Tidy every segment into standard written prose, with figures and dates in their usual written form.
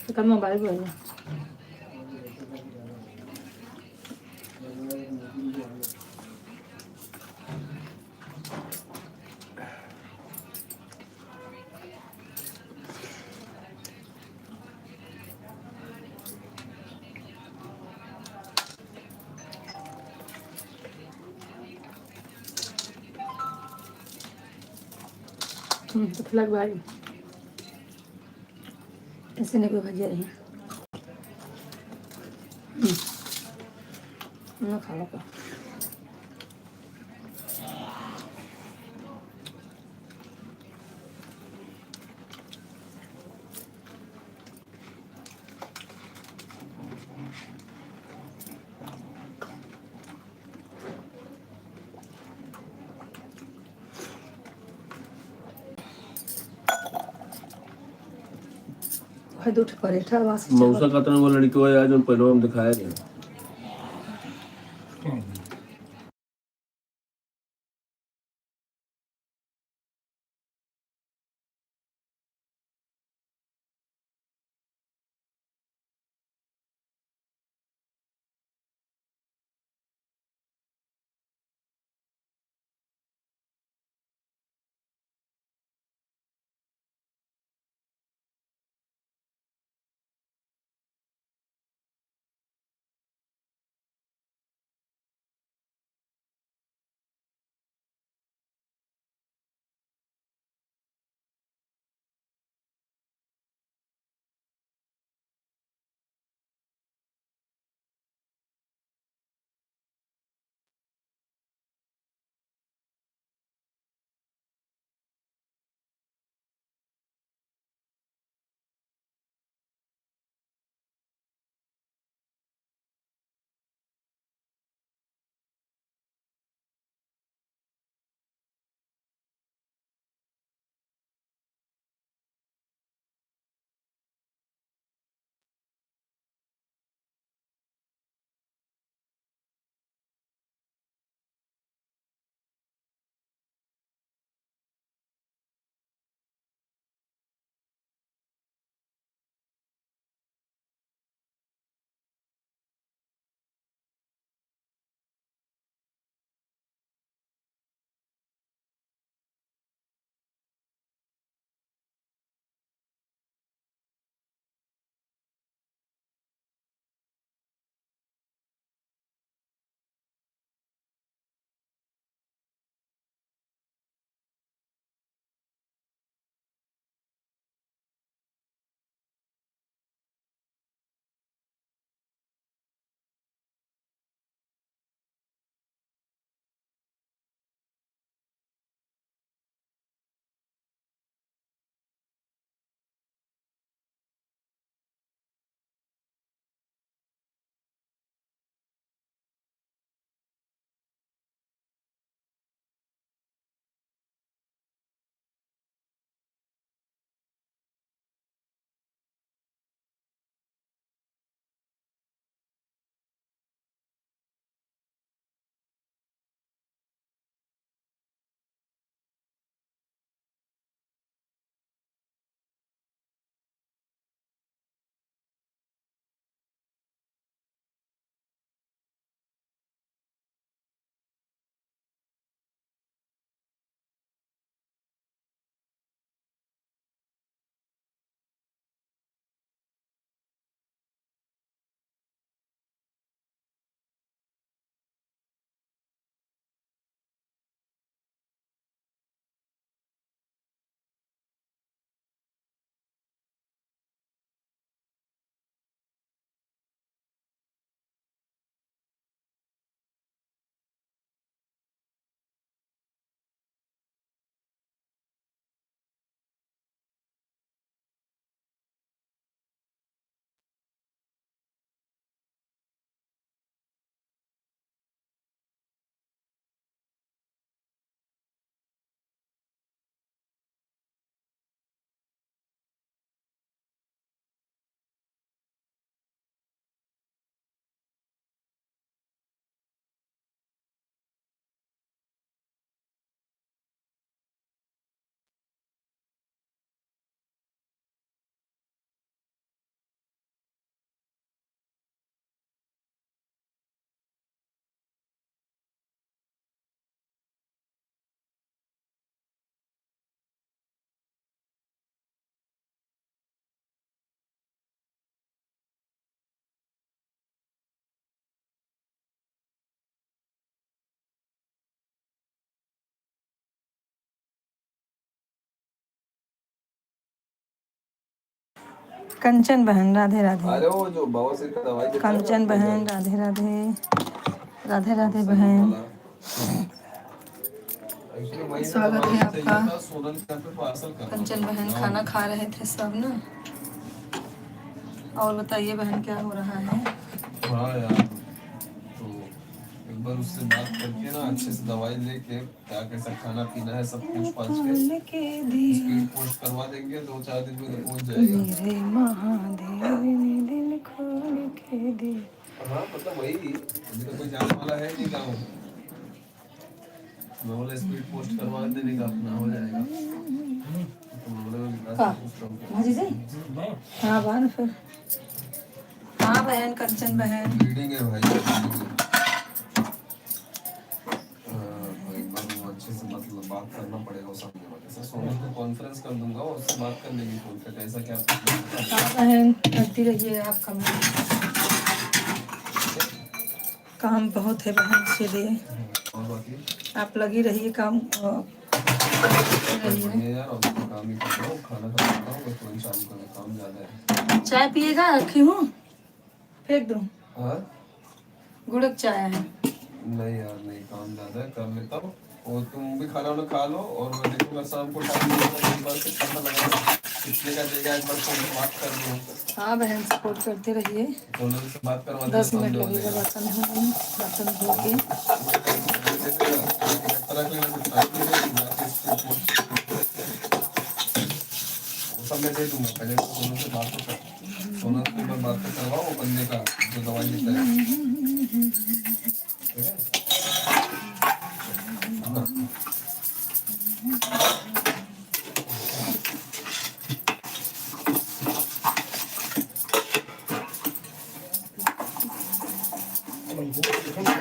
Tekan mobile gue ya. तो flag भाई ऐसे नहीं कोई भजिया रही ना खा लो का भाई दूठ करे था बस मौसा का वो लड़की को आज पहले हम दिखाया गया कंचन बहन राधे राधे। अरे वो जो बवासीर का दवाई देता है ना कंचन अपने बहन घर, राधे राधे। राधे राधे सही बहन, वाला। एक्चुअली वही ना स्वागत दवाई है चाहिए आपका। था, सोनल के यहाँ पे पार्सल करना कंचन पड़ा बहन गाँव खाना में। खा रहे थे सब ना। और बताइए बहन क्या हो रहा है? हाँ यार, तो एक बार उससे बात करके ना अच्छे से दवाई लेके क्या कैसा खाना पीना है सब पूछ पाछ के पान के दिया स्पीड पोस्ट करवा देंगे, 2-4 दिन में तो पहुंच जाएगा। मेरे महादेव ने दिल खोल के दिया। हाँ मतलब वही, अभी तो कोई जाने वाला है नहीं गाँव, मैं बोला स्पीड पोस्ट करवा देने का अपना हो जाएगा। तो मैं बोला मैं विकास का से पूछता हूँ क्या भाजी से? हाँ बान फिर। हाँ बहन, कंचन बहन। रीडिंग है भाई, रीडिंग है। तो एक बार वो अच्छे से मतलब बात करना पड़ेगा उस सामने वाले से, सोनल को कॉन्फ्रेंस कर दूंगा, उससे बात कर लेगी फोन पे कैसा क्या हाँ बहन, करती रहिए आप काम। काम बहुत है बहन, इसीलिए और बाकी आप लगी रहिए काम बस रहिए। बढ़िया यार, और तो कोई काम ही कर रहा हूँ, खाना खा रहा हूँ, बस वही चालू करना, काम ज्यादा है। चाय पिएगा? रखी हूँ, फेंक दूँ? हाँ गुड़क चाय है। नहीं यार नहीं, काम ज्यादा है, कर लेता हूँ। और तुम भी खाना वाना खा लो, और मैं देखूंगा शाम को टाइम मिलेगा एक बार से पता लगा कितने का देगा, एक बार फोन पे बात कर लूँ। हाँ बहन, सपोर्ट करते रहिए। सोनल से बात करवा देना 10 तो हम मिनट दे लगेगा देगा। बर्तन धोने में, बर्तन धो के। रख लेना, कुछ टाइम नहीं है, जाके स्पीड पोस्ट वो सब मैं दे दूंगा, पहले तो सोनल से बात तो कर, सोनल से एक बार बात तो करवाओ वो बंदे का जो दवाई देता है,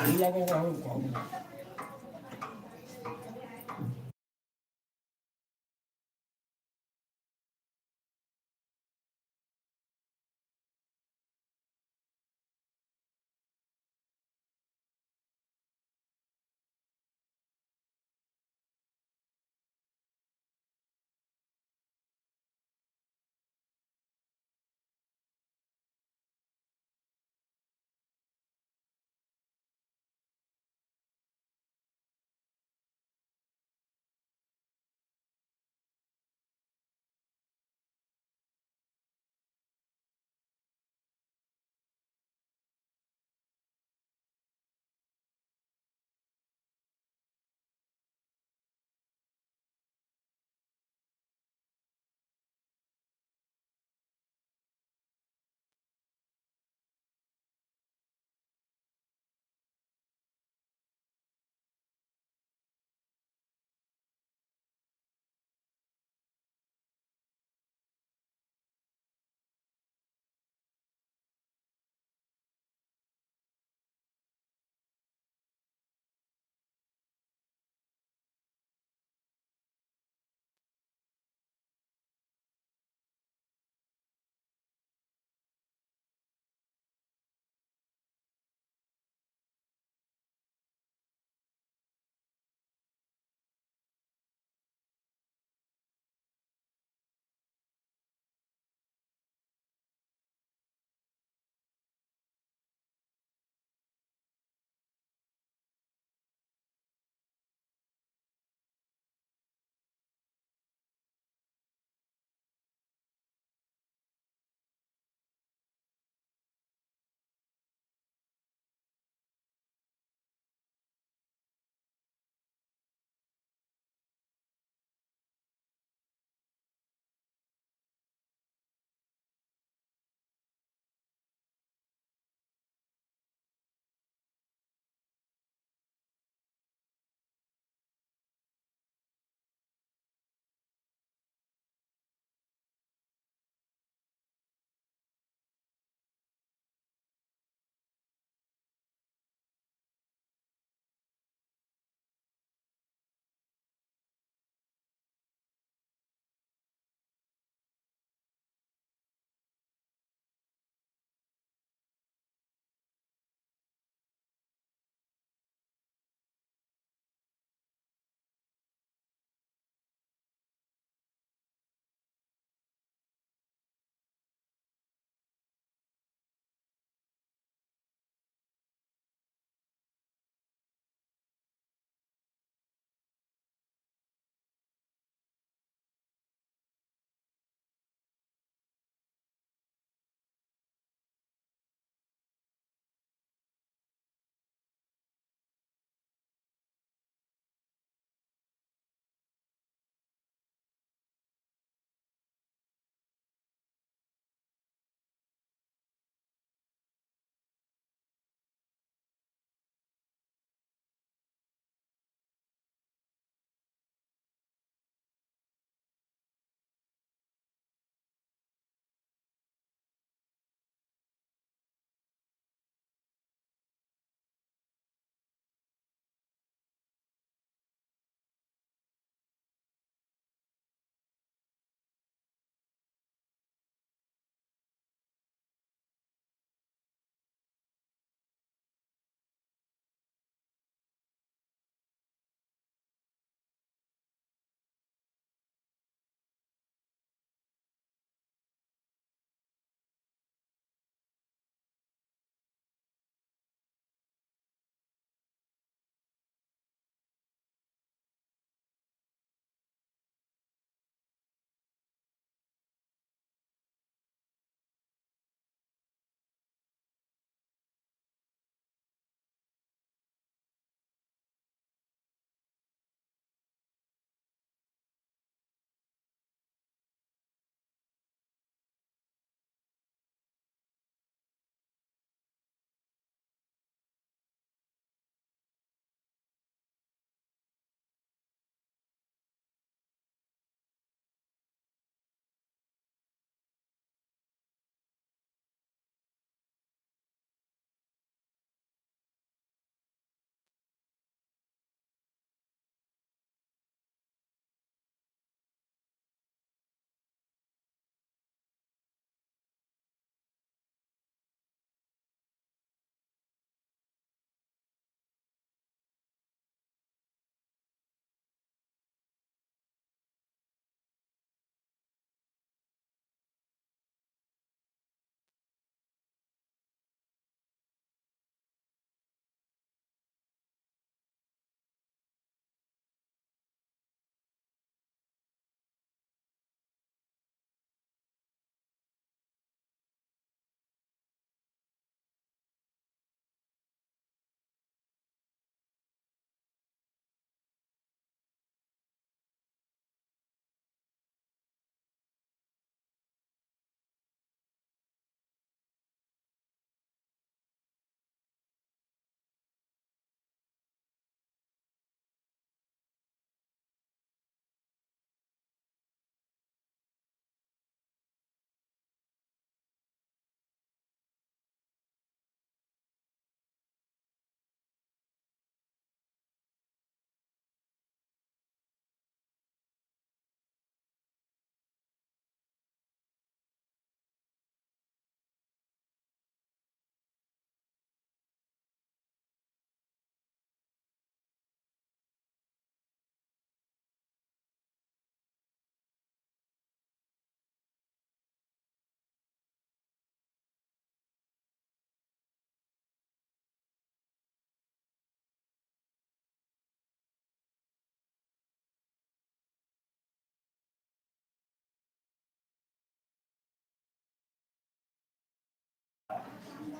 ठीक है ना?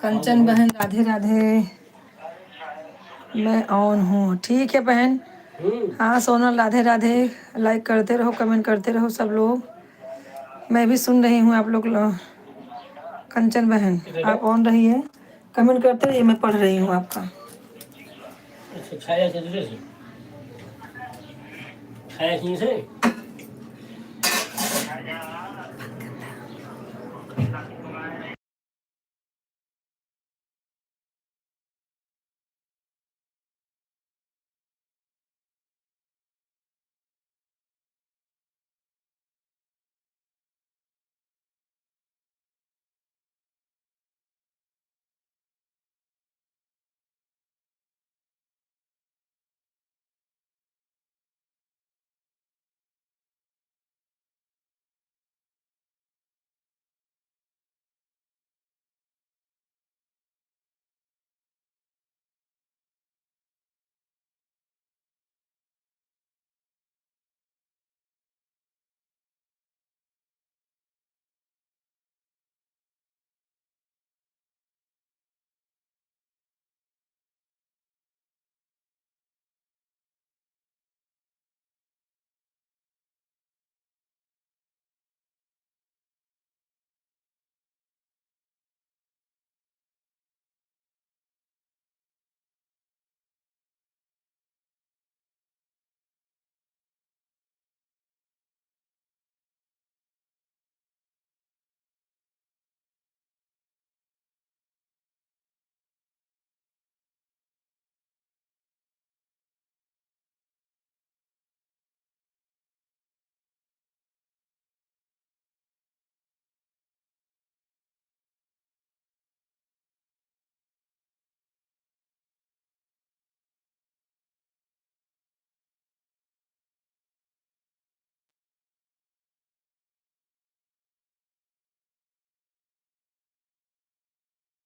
कंचन बहन राधे राधे। मैं ऑन हूँ, ठीक है बहन। हाँ सोनल राधे राधे। लाइक करते रहो, कमेंट करते रहो सब लोग। मैं भी सुन रही हूँ आप लोग कंचन बहन आप ऑन रहिए, कमेंट करते रहिए, मैं पढ़ रही हूँ आपका। अच्छा छाया से दूसरे से छाया सिंह से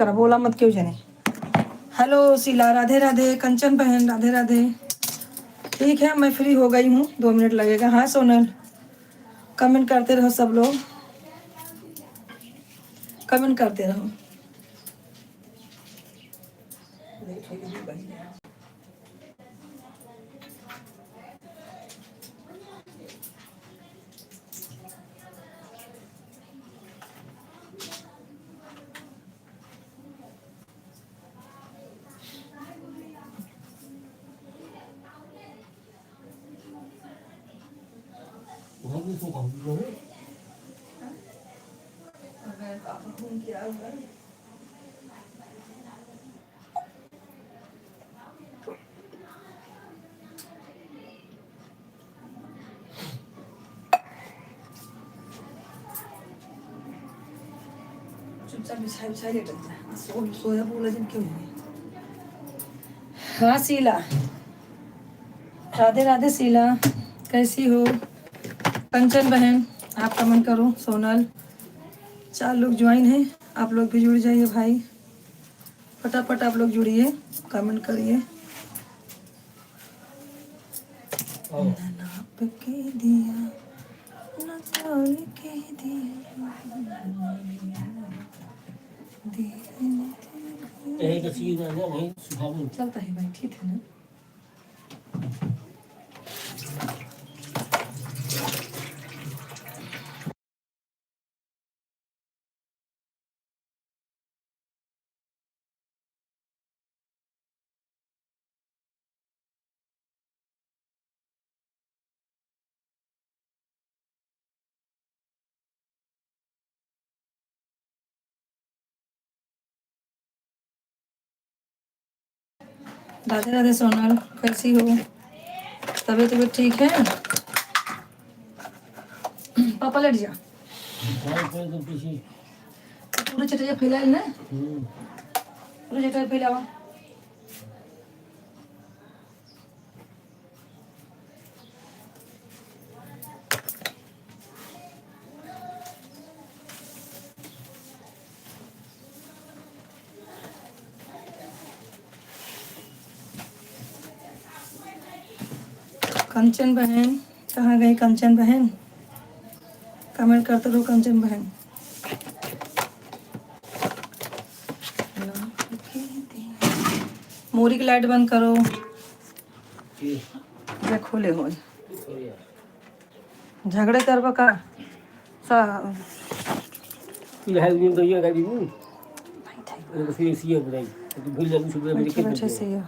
बोला मत क्यों जाने। हेलो शीला राधे राधे। कंचन बहन राधे राधे। ठीक है मैं फ्री हो गई हूँ, 2 मिनट लगेगा। हाँ सोनल, कमेंट करते रहो सब लोग, कमेंट करते रहो। वहाँ भी इसमें कॉफी हो है हाँ शीला राधे राधे। शीला कैसी हो? कंचन बहन आप कमेंट करो। सोनल 4 लोग ज्वाइन हैं, आप लोग भी जुड़ जाइए भाई, फटाफट आप लोग जुड़िए, कमेंट करिए। न नाप के दिया न तौल के दिया, यही तो चीज है ना वही सुबह चलता है भाई, ठीक है ना। राधे राधे सोनल कैसी हो? तबीयत ठीक है? पापा लेट जा, तो पीछे पूरे चटे फैलाए ना, पूरे चटे फैलावा। कंचन बहन कहाँ गई? कंचन बहन कमेंट करते रहो। कंचन बहन मूरी की लाइट बंद करो। ये ये खोले हो सॉरी यार झगड़े करबा का सा ये है दिन तो ये गाड़ी हूं नहीं था ये तो फिर सी है बुराई तो भूल जाऊं सुबह मेरे बैठे के बैठे दे से ये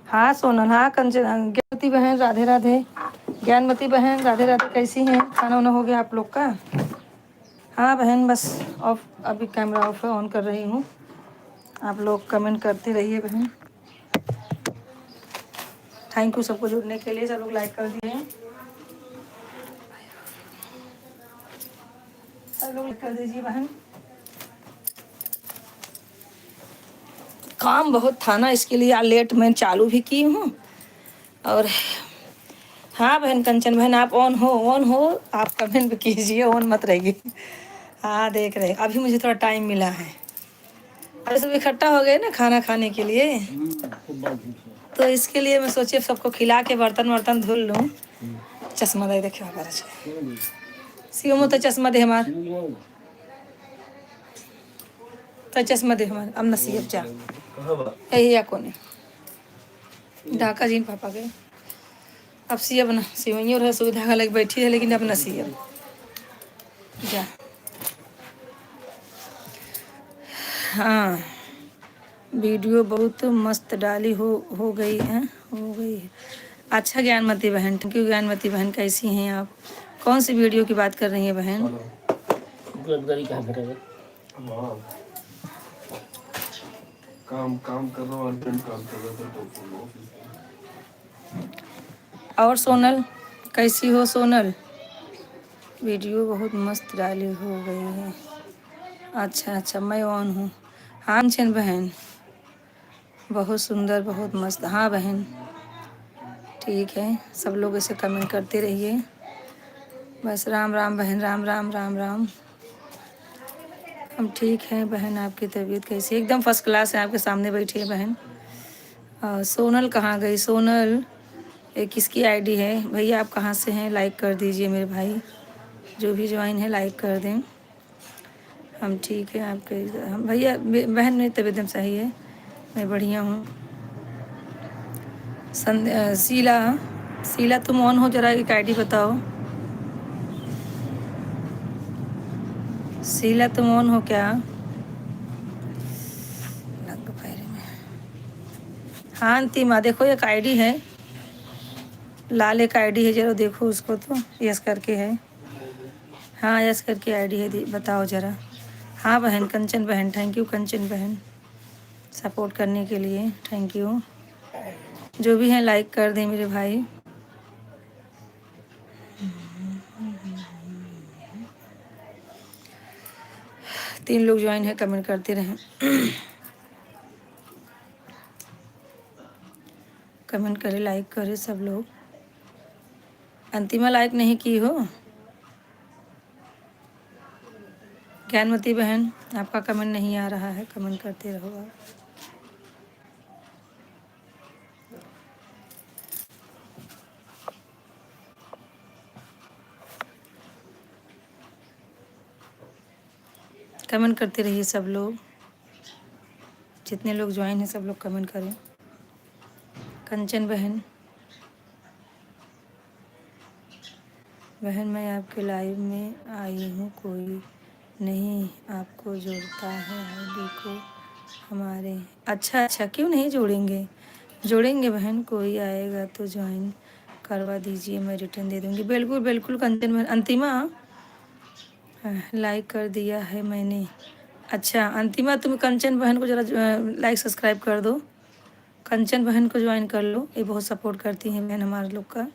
हाँ सोनल, हाँ कंचन, ज्ञानवती बहन राधे राधे। ज्ञानवती बहन राधे राधे, कैसी हैं? खाना वाना हो गया आप लोग का? हाँ बहन, बस ऑफ, अभी कैमरा ऑफ है, ऑन कर रही हूँ। आप लोग कमेंट करते रहिए बहन। थैंक यू सबको जुड़ने के लिए, सब लोग लाइक कर दिए हैं। सब लोग लाइक कर दीजिए बहन। काम बहुत था ना, इसके लिए लेट मैं चालू भी की हूँ। और हाँ बहन कंचन बहन, आप ऑन हो, आप कमेंट भी कीजिए, ऑन मत रहिए। हाँ देख रहे, अभी मुझे थोड़ा टाइम मिला है। अरे सब इकट्ठा हो गए ना खाना खाने के लिए, खूब बात झूठ है तो इसके लिए मैं सोची सबको खिला के बर्तन वर्तन धुल लूँ। चश्मा दे देखे हमारा क्यों नहीं सीओ तो चश्मा दे हमार, क्यों नहीं तो चश्मा दे हमार, अब नसीब जा कहाँ बा? यही या कोने ढाका जी पापा के। अब सीएब ना सिवैयो रहे, सुविधा का लग बैठी है, लेकिन अब न सीएब जा। हाँ वीडियो बहुत मस्त डाली हो गई है, हो गई है। अच्छा ज्ञानमती बहन, थैंक यू ज्ञानमती बहन, कैसी हैं आप? कौन सी वीडियो की बात कर रही हैं बहन? गद्दारी कहाँ करेगा हाँ, काम कर रहा हूँ, अर्जेंट काम कर रहा था तो ऑफिस में। और सोनल कैसी हो सोनल? वीडियो बहुत मस्त डाली हो गई है। अच्छा अच्छा, मैं ऑन हूँ। हाँ चैन बहन, बहुत सुंदर, बहुत मस्त। हाँ बहन ठीक है, सब लोग ऐसे कमेंट करते रहिए। बस राम राम बहन, राम राम राम राम। हम ठीक हैं बहन, आपकी तबीयत कैसी है? एकदम फर्स्ट क्लास है, आपके सामने बैठी है बहन। सोनल कहाँ गई? सोनल ये किसकी आईडी है? भैया आप कहाँ से हैं? लाइक कर दीजिए मेरे भाई, जो भी ज्वाइन है लाइक कर दें। हम ठीक है, आपके हम भैया बहन मेरी तबीयत एकदम सही है, मैं बढ़िया हूँ। शीला, शीला तुम ऑन हो, जरा एक आईडी बताओ। शीला तुम ऑन हो क्या? लग पैर में। हाँ अंतिमा, देखो एक आईडी है, लाल एक आईडी है, जरा देखो उसको तो, यस करके है। हाँ यस करके आईडी है, बताओ ज़रा। हाँ बहन कंचन बहन, थैंक यू कंचन बहन, सपोर्ट करने के लिए थैंक यू। जो भी हैं लाइक कर दें मेरे भाई। तीन लोग ज्वाइन है, कमेंट करते रहें। कमेंट करें, लाइक करें सब लोग। अंतिमा लाइक नहीं की हो? ज्ञानवती बहन आपका कमेंट नहीं आ रहा है, कमेंट करते रहो आप। कमेंट करते रहिए सब लोग, जितने लोग ज्वाइन हैं सब लोग कमेंट करें। कंचन बहन, बहन मैं आपके लाइव में आई हूँ, कोई नहीं आपको जोड़ता है आईडी को हमारे। अच्छा अच्छा, क्यों नहीं जोड़ेंगे, जोड़ेंगे बहन, कोई आएगा तो ज्वाइन करवा दीजिए, मैं रिटर्न दे दूँगी। बिल्कुल बिल्कुल कंचन बहन। अंतिमा लाइक कर दिया है मैंने, अच्छा अंतिमा, तुम कंचन बहन को जरा लाइक सब्सक्राइब कर दो। कंचन बहन को ज्वाइन कर लो, ये बहुत सपोर्ट करती हैं बहन हमारे लोग का।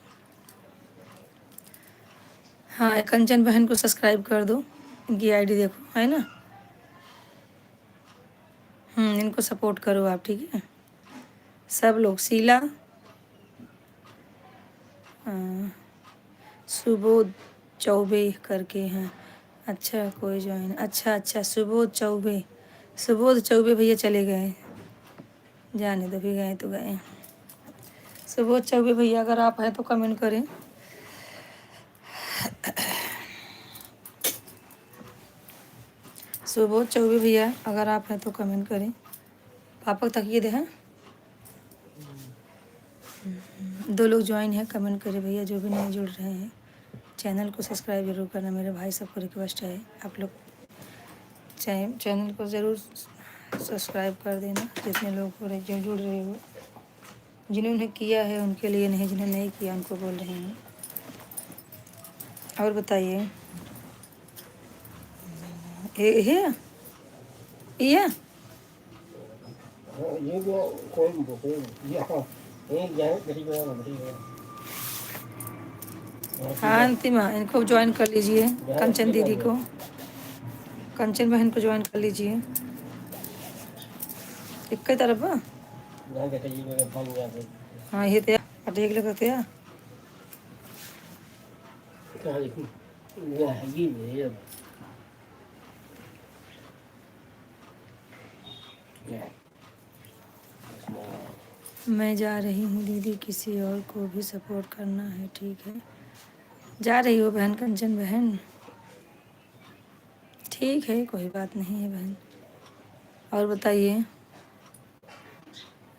हाँ कंचन बहन को सब्सक्राइब कर दो, इनकी आईडी देखो है ना। इनको सपोर्ट करो आप, ठीक है सब लोग। शीला, सुबोध चौबे करके हैं। अच्छा कोई ज्वाइन, अच्छा सुबोध चौबे, सुबोध चौबे भैया चले गए, जाने दो भी गए तो गए। सुबोध चौबे भैया अगर आप हैं तो कमेंट करें। सुबोध चौबे भैया अगर आप हैं तो कमेंट करें। पापा तकिए दे हैं। 2 लोग ज्वाइन है, कमेंट करें भैया जो भी नहीं जुड़ रहे हैं। चैनल को सब्सक्राइब जरूर करना, मेरे भाई सबको रिक्वेस्ट है आप लोग चैनल को ज़रूर सब्सक्राइब कर देना, जितने लोग हो रहे जो जुड़ रहे हो। जिन्होंने किया है उनके लिए नहीं, जिन्होंने नहीं किया उनको बोल रहे हैं। और बताइए ये हाँ अंतिमा, इनको ज्वाइन कर लीजिए। कंचन दीदी को, कंचन बहन को ज्वाइन कर लीजिए। एक ही तरफ हाँ ये तो अटेक लगते हैं। मैं जा रही हूँ दीदी, किसी और को भी सपोर्ट करना है, ठीक है जा रही हो बहन कंचन बहन, ठीक है कोई बात नहीं है बहन। और बताइए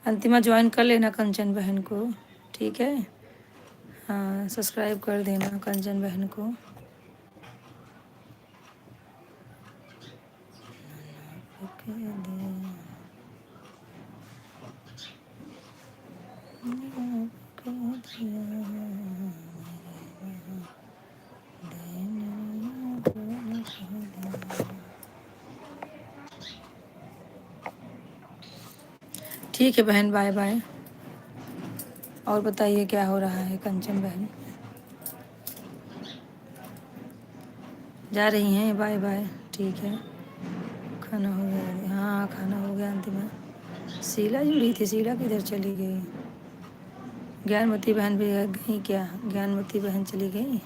अंतिमा, ज्वाइन कर लेना कंचन बहन को, ठीक है हाँ सब्सक्राइब कर देना कंचन बहन को। ठीक है बहन, बाय बाय। और बताइए क्या हो रहा है कंचन बहन, जा रही हैं, बाय बाय ठीक है। खाना हो गया, हाँ खाना हो गया अंतिमा। शीला जुड़ी थी, शीला किधर चली गई? ज्ञानमती बहन भी गई क्या? ज्ञानमती बहन चली गई?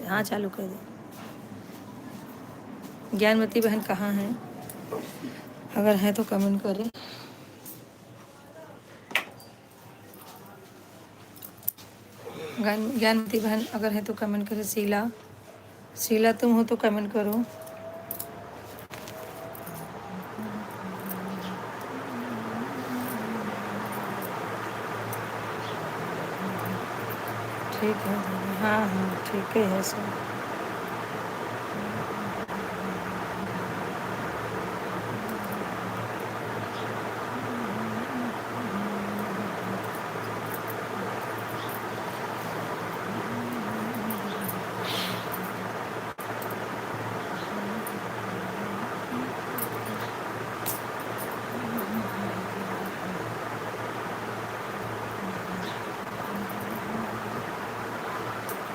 हाँ चालू कर दे। ज्ञानमती बहन कहाँ हैं? अगर है तो कमेंट करें। ज्ञानमती बहन अगर है तो कमेंट करें। शीला, शीला तुम हो तो कमेंट करो। ठीक है हाँ हाँ ठीक है सब।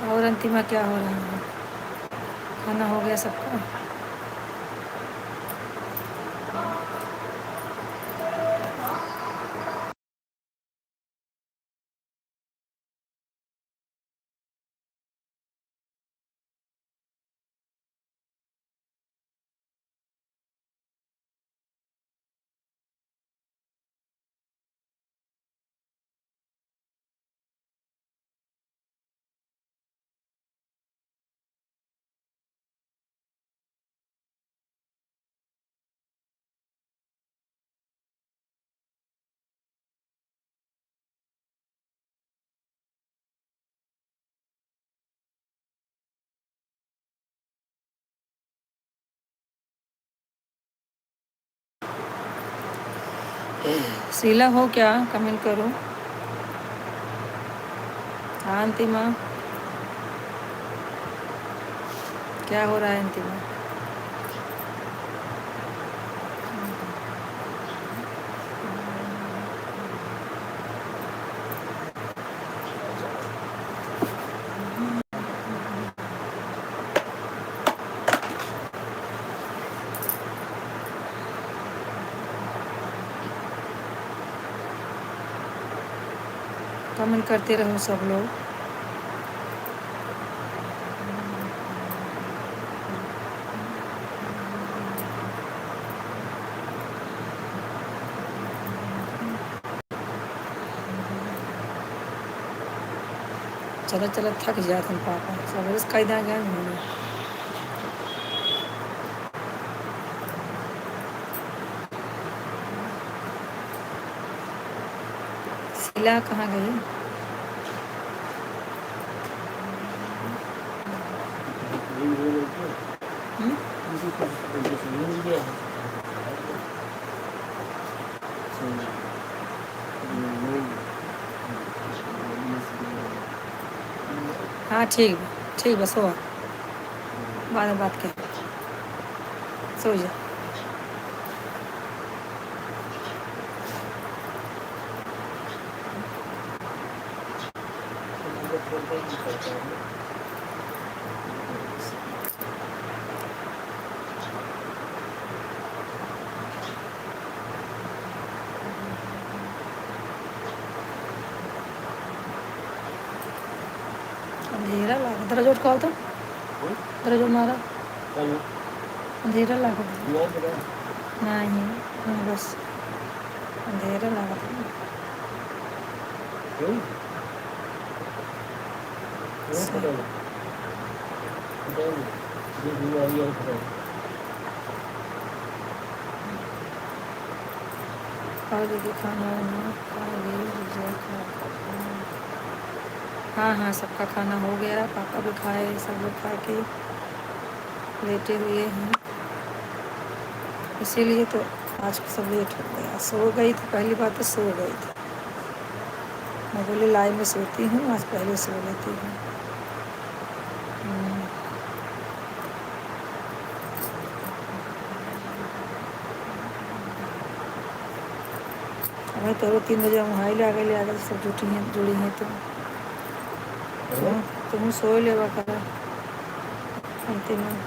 और अंतिमा क्या हो रहा है? खाना हो गया सबका? शीला हो क्या? कमेंट करो। हाँ अंतिमा क्या हो रहा है अंतिमा? कमेंट करते रहो सब लोग। चलो चलो थक जाते हैं पापा, सब इस कैदा गए घूमने। शीला कहाँ गई? हम्म? हाँ ठीक ठीक, बस हो बाद में बात कर, सो जा। अंधेरा लगा, तेरा जोट कॉल तो तेरा जोट मारा अंधेरा लगा नहीं, बस अंधेरा लगा था। खा ली खाना वाना, खा ली। हाँ हाँ, सबका खाना हो गया, पापा भी खाए, सब लोग खा के लेटे हुए हैं। इसीलिए तो आज सब लेट हो गया। सो गई थी, पहली बात तो सो गई थी। मैं बोली लाइव में सोती हूँ, आज पहले सो लेती हूँ। हमें तो 3 बजे वहाँ ले आ गए सब जुड़ी हैं तुम सो लेवा कर अंतिम में।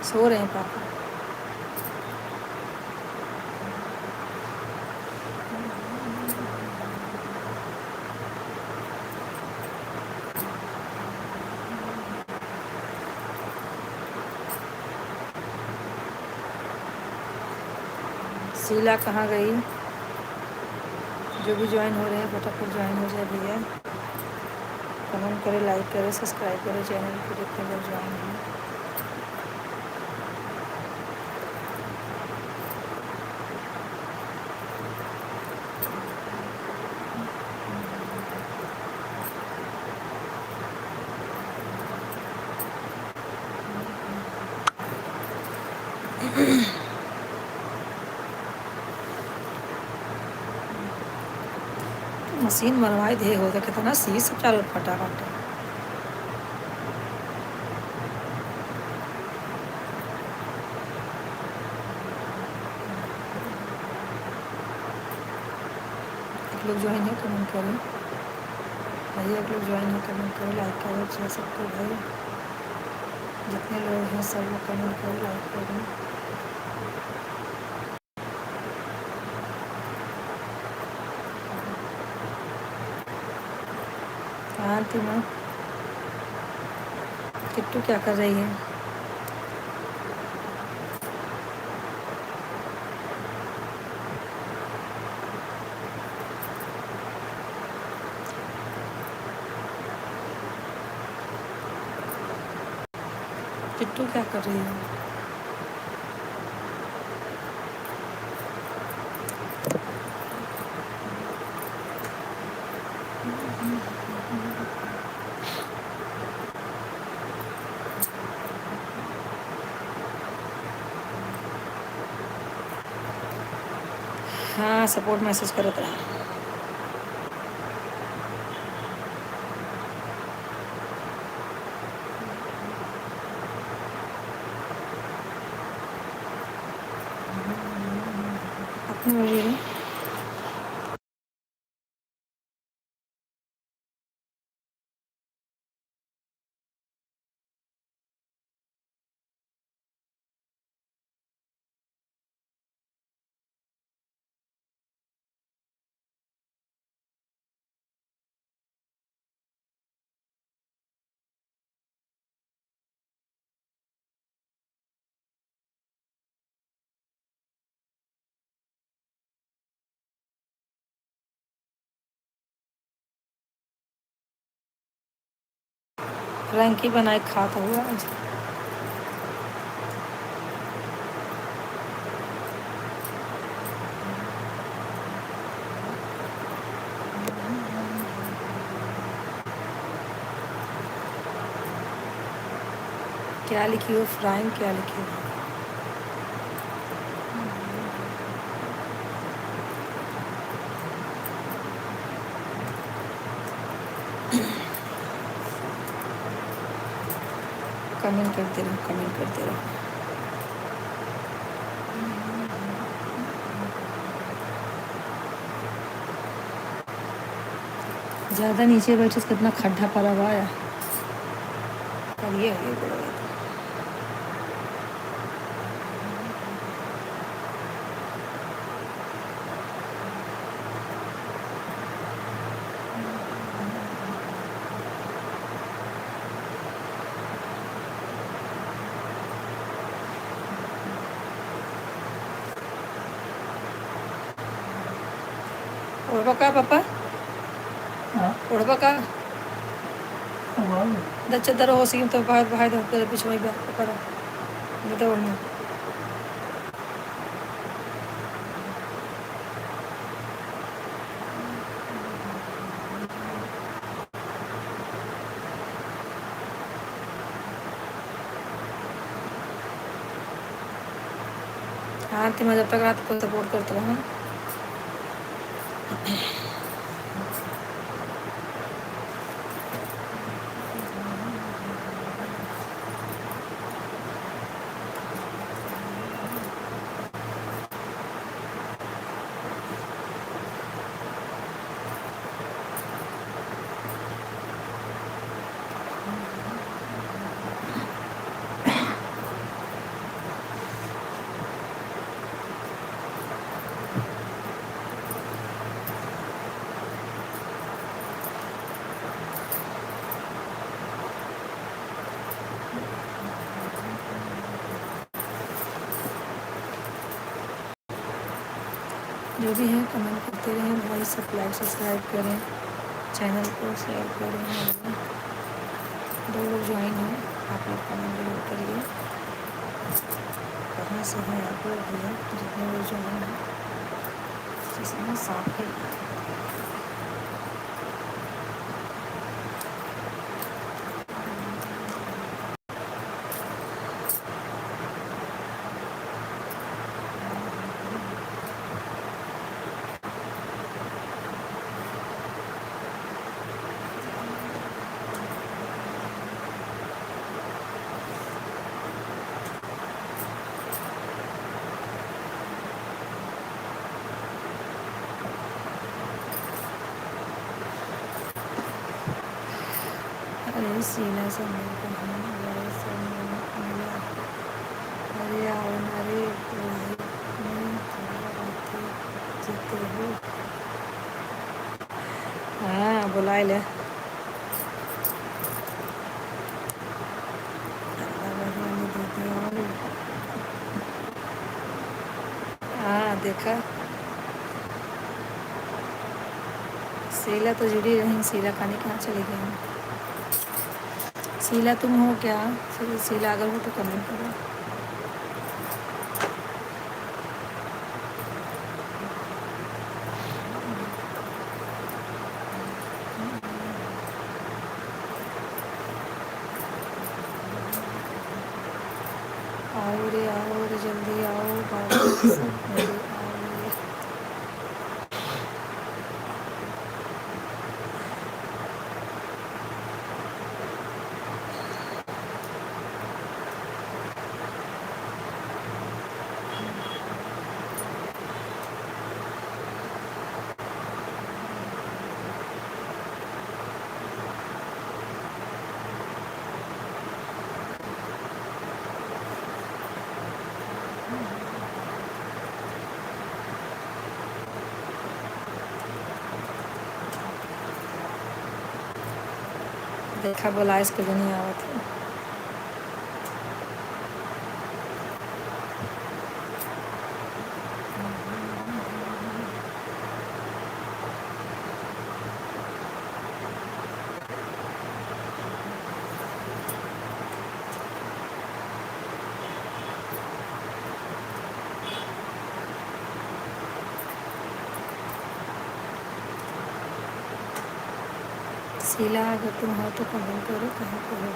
सो रहे हैं पापा। शीला कहाँ गई? जो भी ज्वाइन हो रहे हैं फटाफट ज्वाइन हो जाए भैया। कमेंट करें, लाइक करें, सब्सक्राइब करें चैनल को, जितने लोग ज्वाइन हैं। मशीन बनवाई दे हो तो कितना सी सब चारों फटा फटा। एक लोग ज्वाइन है कमेंट करें भाई, एक लोग ज्वाइन है कमेंट करें, लाइक करें, शेयर सबको भाई। जितने लोग हैं सब लोग कमेंट करें, लाइक करें। हाँ थी मैं, किट्टू क्या कर रही है? किट्टू क्या कर रही है? हाँ सपोर्ट मैसेज करत रहा। अपनी वजह फ्रैंकी बनाए खाता हुआ आज। क्या लिखी हो फ्राइंग, क्या लिखी हो? कमेंट करते रहो, कमेंट करते रहो। ज़्यादा नीचे बैठे से कितना खड्डा पड़ा हुआ है। और ये बड़ा है। उड़बा का पापा? उड़बा का? दच्चा हो सी तो बाहर बाहर दर पीछे वही पकड़ा बता उड़ना। हाँ मैं जब तक रात को सपोर्ट करता रहा। जो भी है कमेंट करते रहें भाई, सब लाइक सब्सक्राइब करें, चैनल को शेयर करें। 2 लोग ज्वाइन हैं, आप लोग कमेंट जरूर करिए। कहाँ से हैं आप लोग भैया? जितने लोग ज्वाइन हैं जिसमें साफ है। अरे सीना से मेरे को हमारे सब मिला। अरे आओ ना रे भाई, मैं तुम्हारा बातें जीते हो। हाँ बुलाए ले। अल्लाह भगवान दीदी और हाँ देखा, शीला तो जुड़ी रही। शीला खाने कहाँ चली गई? शीला तुम हो क्या? शीला अगर हो तो कमेंट करो। आओ रे जल्दी आओ बाबा मेरे आओ रे। देखा बोला इसके लिए नहीं आवा था। शीला अगर तुम हो तो कमेंट करो कहीं पर हो।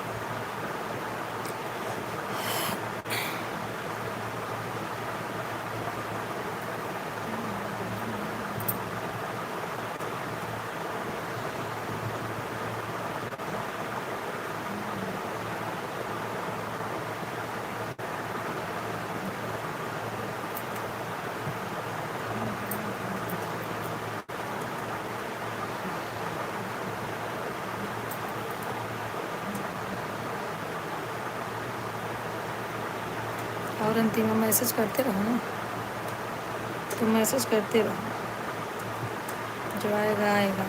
और अंतिम में मैसेज करते रहो ना, तो मैसेज करते रहो, जो आएगा आएगा।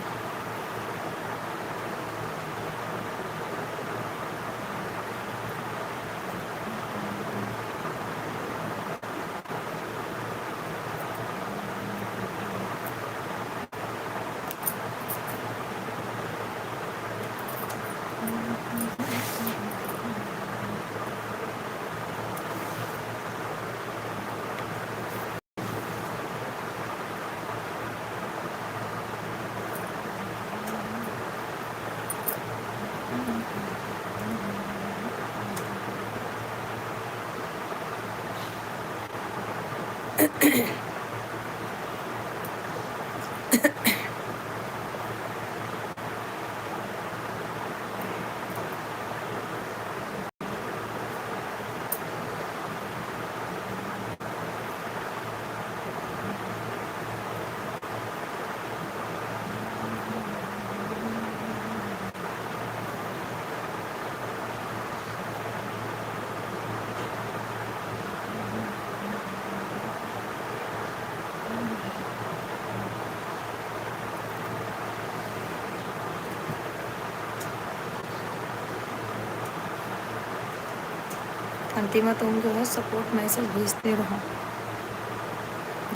अंतिमा तुम जो है सपोर्ट मैसेज भेजते रहो,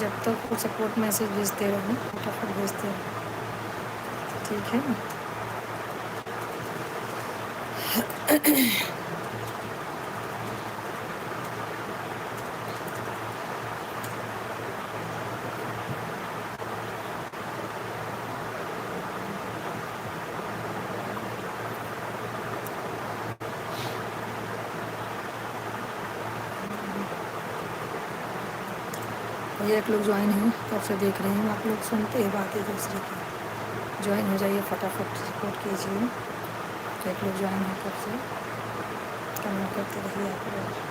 जब तक वो सपोर्ट मैसेज भेजते रहो, फटाफट भेजते रहो, ठीक है ना। ये एक लोग ज्वाइन हैं, कब से देख रहे हैं आप लोग, सुनते हैं बातें दूसरे की। ज्वाइन हो जाइए, फटाफट सपोर्ट कीजिए। तो एक लोग ज्वाइन हैं कब से, कमेंट करते रहिए आप लोग।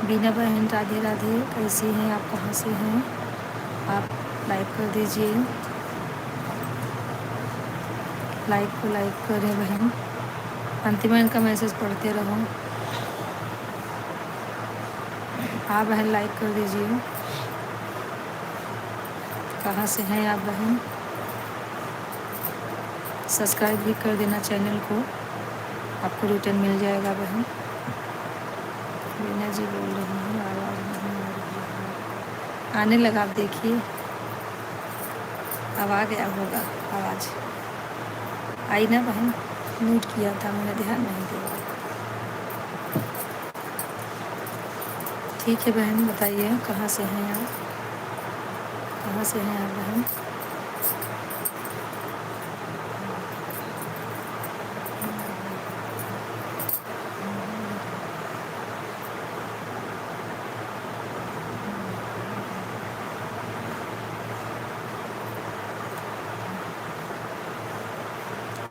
बीना बहन राधे राधे, कैसी हैं आप, कहाँ से हैं आप? लाइक कर दीजिए, लाइक को लाइक करें बहन। अंतिमा इनका मैसेज पढ़ते रहो। हाँ बहन लाइक कर दीजिए। कहाँ से हैं आप बहन? सब्सक्राइब भी कर देना चैनल को, आपको रिटर्न मिल जाएगा बहन। रीना जी बोल रही हैं आवाज़ नहीं आ रही है। आने लगा, आप देखिए अब आ गया होगा आवाज़। आई ना बहन? म्यूट किया था मैंने, ध्यान नहीं दिया। ठीक है बहन, बताइए कहाँ से हैं आप, कहाँ से हैं आप बहन?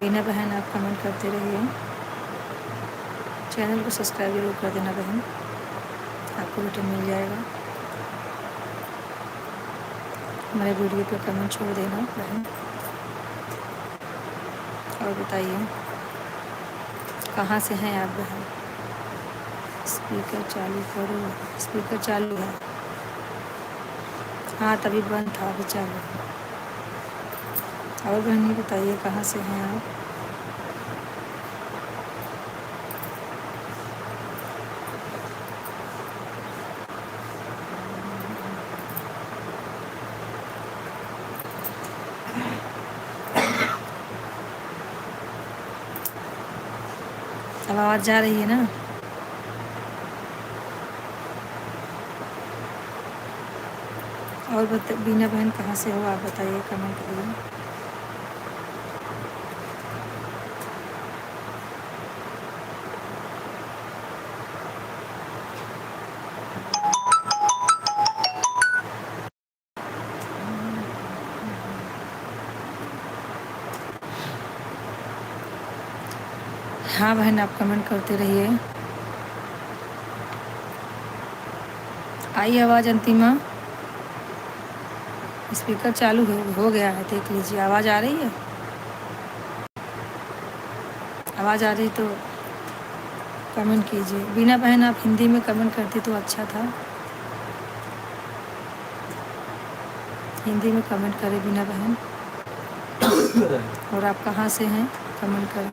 बिना बहन आप कमेंट करते रहिए, चैनल को सब्सक्राइब जरूर कर देना बहन, आपको रिटर्न मिल जाएगा। हमारे वीडियो पे कमेंट छोड़ देना बहन। और बताइए कहाँ से हैं आप बहन? स्पीकर चालू करो, स्पीकर चालू है। हाँ तभी बंद था, अभी चालू है। और बहन ये बताइए कहाँ से हैं आप? अब आवाज़ जा रही है ना? और बीना बहन कहाँ से हो आप बताइए, कमेंट करिए। हाँ बहन आप कमेंट करते रहिए। आई आवाज़ अंतिमा? स्पीकर चालू हो गया है, देख लीजिए। आवाज़ आ रही है? आवाज़ आ रही तो कमेंट कीजिए। बीना बहन आप हिंदी में कमेंट करती तो अच्छा था, हिंदी में कमेंट करें बीना बहन। और आप कहाँ से हैं कमेंट करें।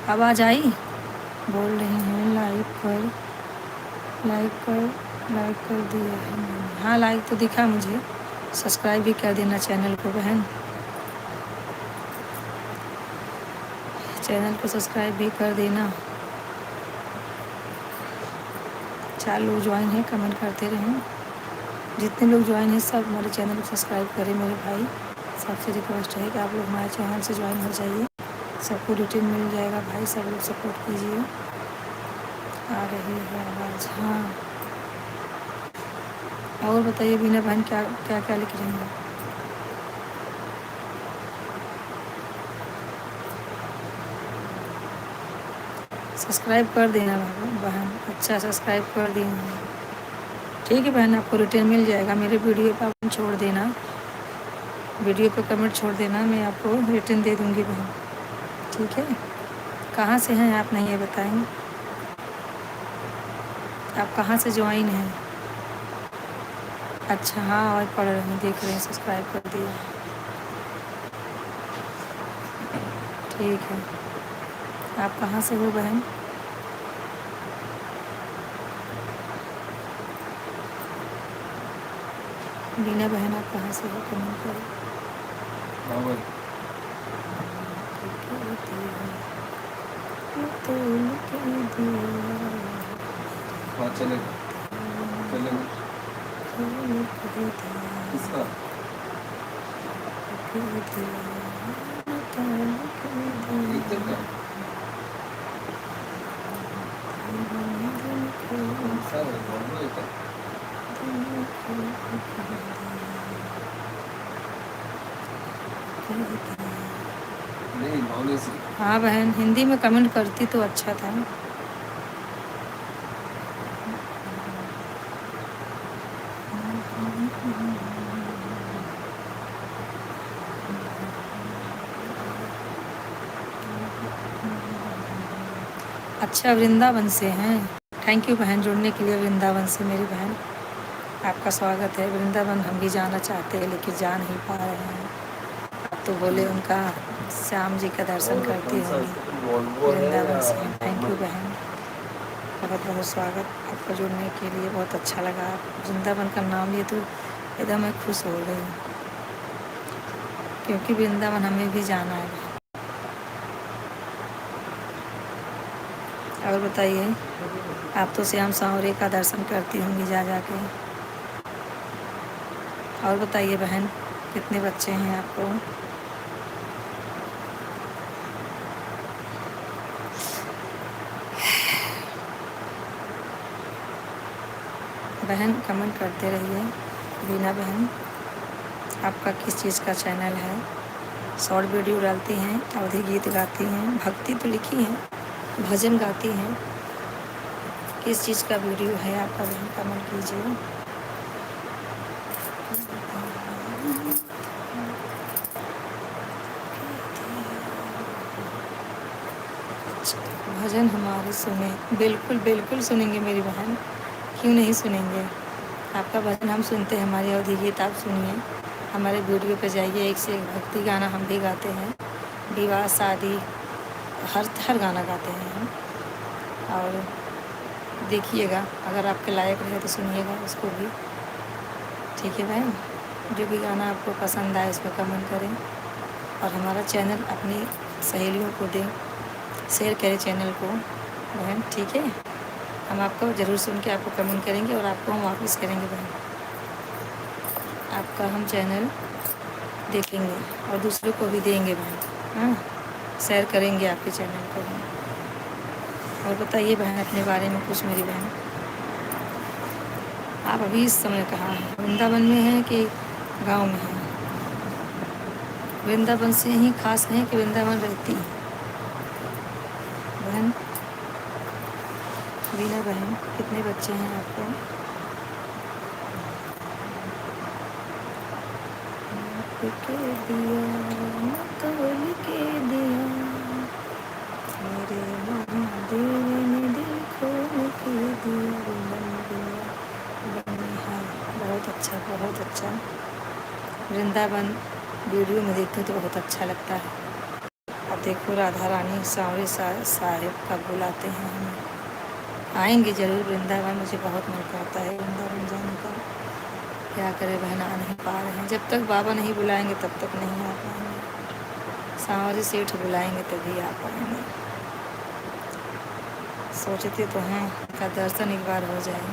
आवाज़ आई? बोल रही हैं लाइक कर, लाइक कर, लाइक कर दिया है मैंने। हाँ लाइक तो दिखा मुझे, सब्सक्राइब भी कर देना चैनल को बहन, चैनल को सब्सक्राइब भी कर देना। 4 लोग ज्वाइन हैं, कमेंट करते रहें। जितने लोग ज्वाइन हैं सब हमारे चैनल को सब्सक्राइब करें मेरे भाई। सबसे रिक्वेस्ट है कि आप लोग हमारे चैनल से ज्वाइन हो जाइए, सबको रिटर्न मिल जाएगा भाई। सब लोग सपोर्ट कीजिए। आ रही है आवाज़? हाँ और बताइए बीना बहन क्या क्या क्या लिख रही हैं? सब्सक्राइब कर देना बहन, अच्छा सब्सक्राइब कर दी। ठीक है बहन, आपको रिटर्न मिल जाएगा। मेरे वीडियो पर आप छोड़ देना, वीडियो पे कमेंट छोड़ देना, मैं आपको रिटर्न दे दूँगी बहन। ठीक है, कहाँ से हैं आप नहीं ये बताएंगे? आप कहाँ से ज्वाइन हैं? अच्छा हाँ, और पढ़ रहे हैं, देख रहे हैं, सब्सक्राइब कर दिया। ठीक है, आप कहाँ से हो बहन? बीना बहन आप कहाँ से हो, कमेंट करो। चलेगा चलेगा किसका? इधर का सब है इधर। नहीं ऑनेस्टली। हाँ बहन, हिंदी में कमेंट करती तो अच्छा था। अच्छा, वृंदावन से हैं। थैंक यू बहन जुड़ने के लिए, वृंदावन से मेरी बहन। आपका स्वागत है। वृंदावन हम भी जाना चाहते हैं लेकिन जा नहीं पा रहे हैं। अब तो बोले उनका श्याम जी का दर्शन करती होंगी। वृंदावन से हैं। थैंक यू बहन, बहुत बहुत स्वागत आपका जुड़ने के लिए। बहुत अच्छा लगा। आप वृंदावन का नाम लिए तो एकदम मैं खुश हो गई, क्योंकि वृंदावन हमें भी जाना है। और बताइए, आप तो श्याम सांवरे का दर्शन करती होंगी जा जाके। और बताइए बहन, कितने बच्चे हैं आपको? बहन कमेंट करते रहिए। बीना बहन, आपका किस चीज़ का चैनल है? शॉर्ट वीडियो डालती हैं, अवधि गीत गाती हैं, भक्ति तो लिखी हैं, भजन गाती हैं। किस चीज़ का वीडियो है आपका बहन? कमेंट कीजिए। भजन हमारे सुने, बिल्कुल बिल्कुल सुनेंगे मेरी बहन, क्यों नहीं सुनेंगे। आपका भजन हम सुनते हैं, हमारी अवधि गीत आप सुनिए। हमारे वीडियो पे जाइए, एक से एक भक्ति गाना हम भी गाते हैं। विवाह शादी हर गाना गाते हैं हम। और देखिएगा, अगर आपके लायक रहे तो सुनिएगा उसको भी। ठीक है बहन, जो भी गाना आपको पसंद आए उस पर कमेंट करें। और हमारा चैनल अपनी सहेलियों को दें, शेयर करें चैनल को बहन। ठीक है, हम आपको ज़रूर सुन के आपको कमेंट करेंगे और आपको हम वापस करेंगे बहन। आपका हम चैनल देखेंगे और दूसरों को भी देंगे बहन। हाँ, शेयर करेंगे आपके चैनल को भी। और बताइए बहन अपने बारे में कुछ मेरी बहन। आप अभी इस समय कहाँ हैं? वृंदावन में हैं कि गांव में हैं? वृंदावन से ही खास हैं कि वृंदावन रहती हैं बहन? बीना बहन, कितने बच्चे हैं आपको? के दिया तोल के दिया, मेरे महादेव ने दिल खोल के दिया, बहुत अच्छा बहुत अच्छा। वृंदावन वीडियो में देखते तो बहुत अच्छा लगता है। अब देखो राधा रानी सांवरे साहिब का बुलाते हैं हमें। आएंगे ज़रूर वृंदावन, मुझे बहुत मन करता है वृंदावन जाने का। क्या करें बहन, आ नहीं पा रहे हैं। जब तक बाबा नहीं बुलाएंगे तब तक नहीं आ पाएंगे। सांवरे सेठ बुलाएंगे तभी आ पाएंगे। सोचते तो हैं उनका दर्शन एक बार हो जाए।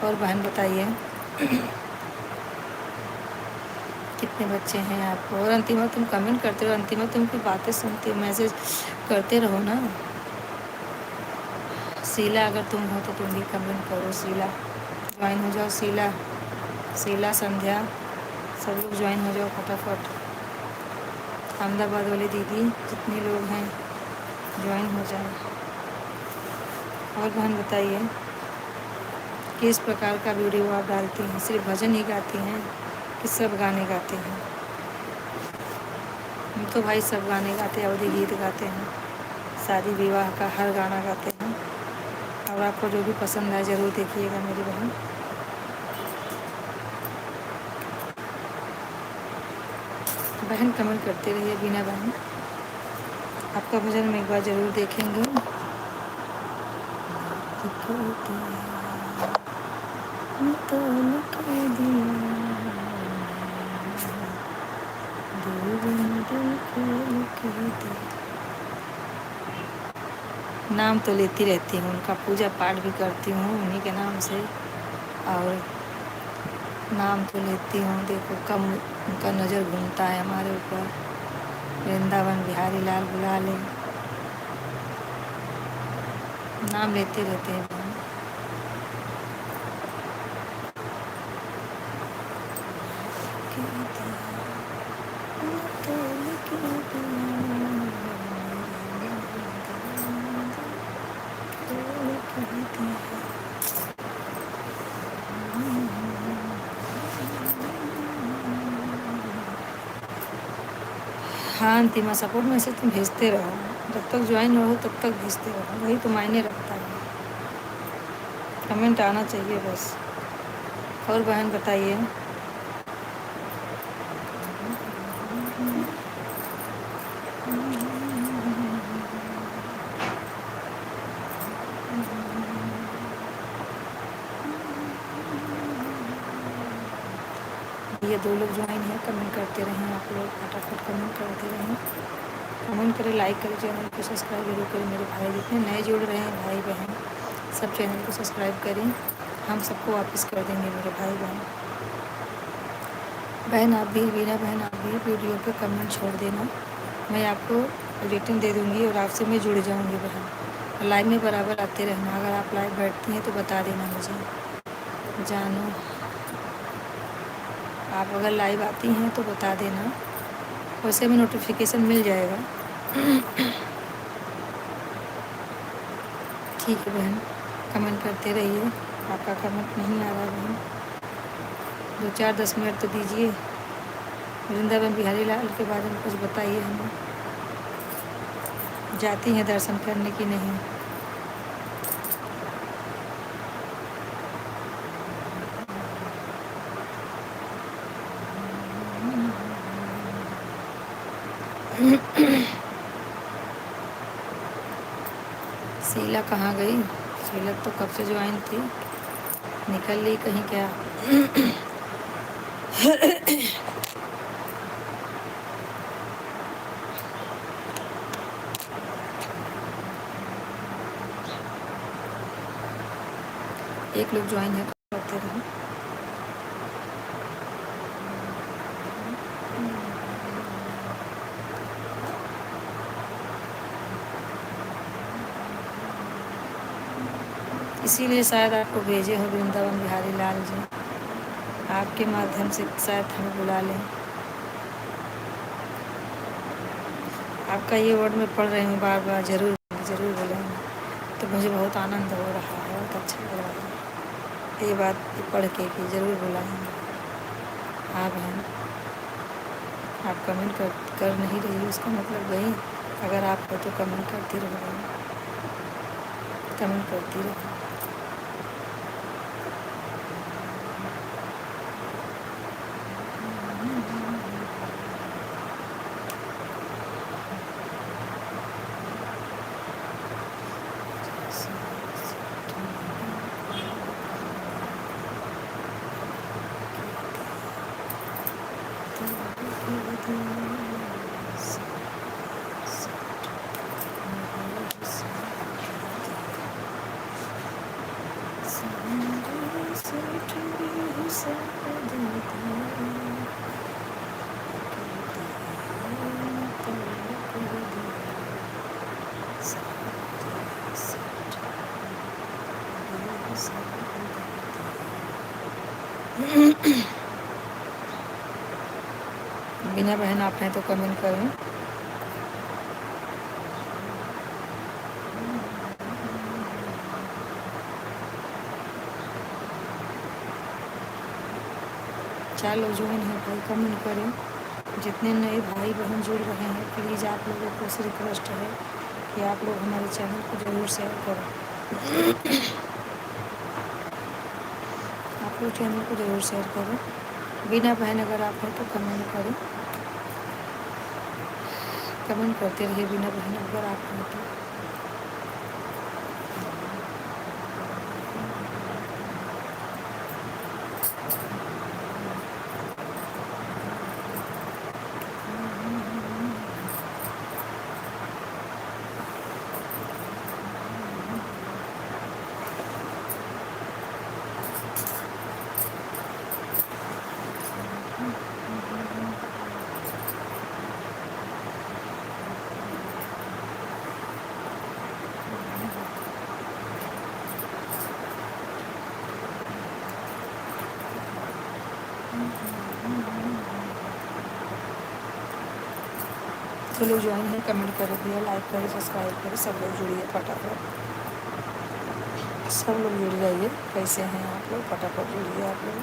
और बहन बताइए कितने बच्चे हैं आपको? और अंतिमा तुम कमेंट करते रहो, अंतिमा तुम की बातें सुनते हो, मैसेज करते रहो ना। शीला, अगर तुम हो तो तुम भी कमेंट करो। शीला ज्वाइन हो जाओ। शीला संध्या सब लोग ज्वाइन हो जाओ फटाफट। अहमदाबाद वाली दीदी जितने लोग हैं ज्वाइन हो जाए। और बहन बताइए किस प्रकार का वीडियो आप डालती हैं? सिर्फ भजन ही गाती हैं कि सब गाने गाते हैं? हम तो भाई सब गाने गाते हैं, अवधि गीत गाते हैं, शादी विवाह का हर गाना गाते हैं। और आपको जो भी पसंद आए ज़रूर देखिएगा मेरी बहन। बहन कमेंट करते रहिए बीना बहन, आपका भजन हम एक बार ज़रूर देखेंगे। नाम तो लेती रहती हूँ उनका, पूजा पाठ भी करती हूँ उन्हीं के नाम से। और नाम तो लेती हूँ, देखो कम उनका नज़र घूमता है हमारे ऊपर। वृंदावन बिहारी लाल बुला ले। नाम लेते रहते हैं बहन। हाँ अंतिमा, सपोर्ट मैसेज तुम भेजते रहो, जब तक ज्वाइन रहो तब तक भेजते रहो, वही तो मायने रखता है। कमेंट आना चाहिए बस। और बहन बताइए। ये 2 लोग ज्वाइन हैं, कमेंट करते रहें आप लोग, फटाफट कमेंट करते रहें। कमेंट करें, लाइक करें, चैनल को सब्सक्राइब जरूर करें मेरे भाई, जितने नए जुड़ रहे हैं भाई बहन सब चैनल को सब्सक्राइब करें। हम सबको वापस कर देंगे मेरे भाई बहन। बहन आप भी, बीना बहन आप भी वीडियो पे कमेंट छोड़ देना, मैं आपको रेटिंग दे दूँगी और आपसे मैं जुड़ जाऊँगी बहन। लाइव में बराबर आते रहना, अगर आप लाइव बैठती हैं तो बता देना मुझे जानू। आप अगर लाइव आती हैं तो बता देना, वैसे में नोटिफिकेशन मिल जाएगा। ठीक है बहन, कमेंट करते रहिए। आपका कमेंट नहीं आ रहा बहन, 2-4-10 मिनट तो दीजिए। वृंदावन बिहारी लाल के बारे में कुछ बताइए हमें, जाती हैं दर्शन करने की नहीं? शीला कहाँ गई? शीला तो कब से ज्वाइन थी, निकल ली कहीं क्या? एक लोग ज्वाइन है करते रहो। इसीलिए शायद आपको भेजे हो वृंदावन बिहारी लाल जी, आपके माध्यम से शायद हमें बुला लें। आपका ये वर्ड मैं पढ़ रही हूँ बार बार, ज़रूर ज़रूर बोलेंगे, तो मुझे बहुत आनंद हो रहा है, बहुत अच्छा लग रहा है ये बात पढ़ के कि ज़रूर बुलाएंगे। हाँ बहन, आप कमेंट कर नहीं रही, उसका मतलब वही, अगर आप हो तो कमेंट करती रहो बहन, कमेंट करती रहो। बिना बहन आपने तो कमेंट करें। चार लोग ज्वाइन हैं भाई, कमेंट करें। जितने नए भाई बहन जुड़ रहे हैं प्लीज़ आप लोगों को से रिक्वेस्ट है कि आप लोग हमारे चैनल को ज़रूर शेयर करें। आप लोग चैनल को ज़रूर शेयर करें। बिना बहन अगर आप हैं तो कमेंट करें, कमेंट करते रहिए बिना बहन अगर आप हैं तो। जितने लोग ज्वाइन हैं कमेंट करें भैया, लाइक करें, सब्सक्राइब करें, सब लोग जुड़िए फटाफट, सब लोग जुड़ जाइए। कैसे हैं आप लोग? फटाफट जुड़िए आप लोग।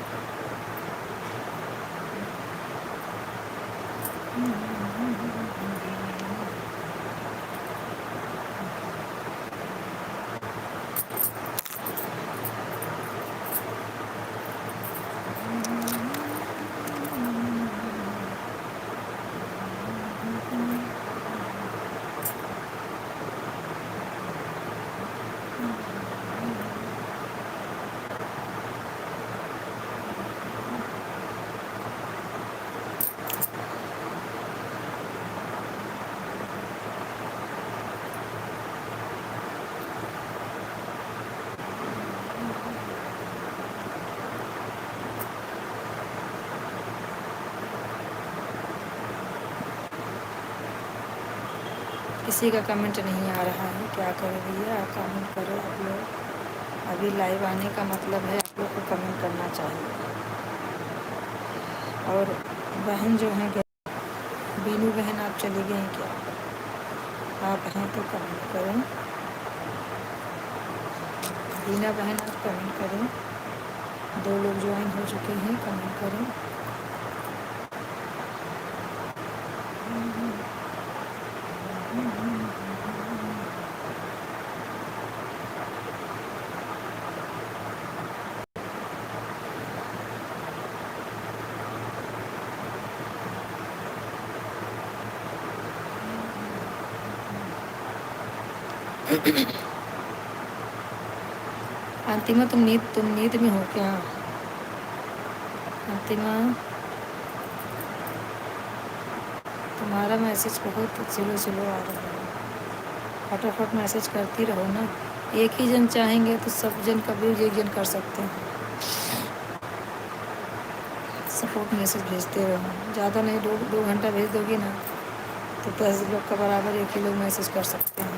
किसी का कमेंट नहीं आ रहा है, क्या करें भैया? कमेंट करो आप लोग। अभी लाइव आने का मतलब है आप लोग को कमेंट करना चाहिए। और बहन जो हैं, बीनू बहन आप चली गई क्या? आप हैं तो कमेंट करें। बीना बहन आप कमेंट करें। 2 लोग ज्वाइन हो चुके हैं, कमेंट करें। अंतिमा तुम नींद में हो क्या? अंतिमा तुम्हारा मैसेज बहुत स्लो स्लो आ रहा है, फटाफट मैसेज करती रहो ना। एक ही जन चाहेंगे तो सब जन कभी भी एक जन कर सकते हैं। सपोर्ट मैसेज भेजते रहो, ज़्यादा नहीं, 2 घंटा भेज दोगे ना तो 10 लोग का बराबर एक ही लोग मैसेज कर सकते हैं।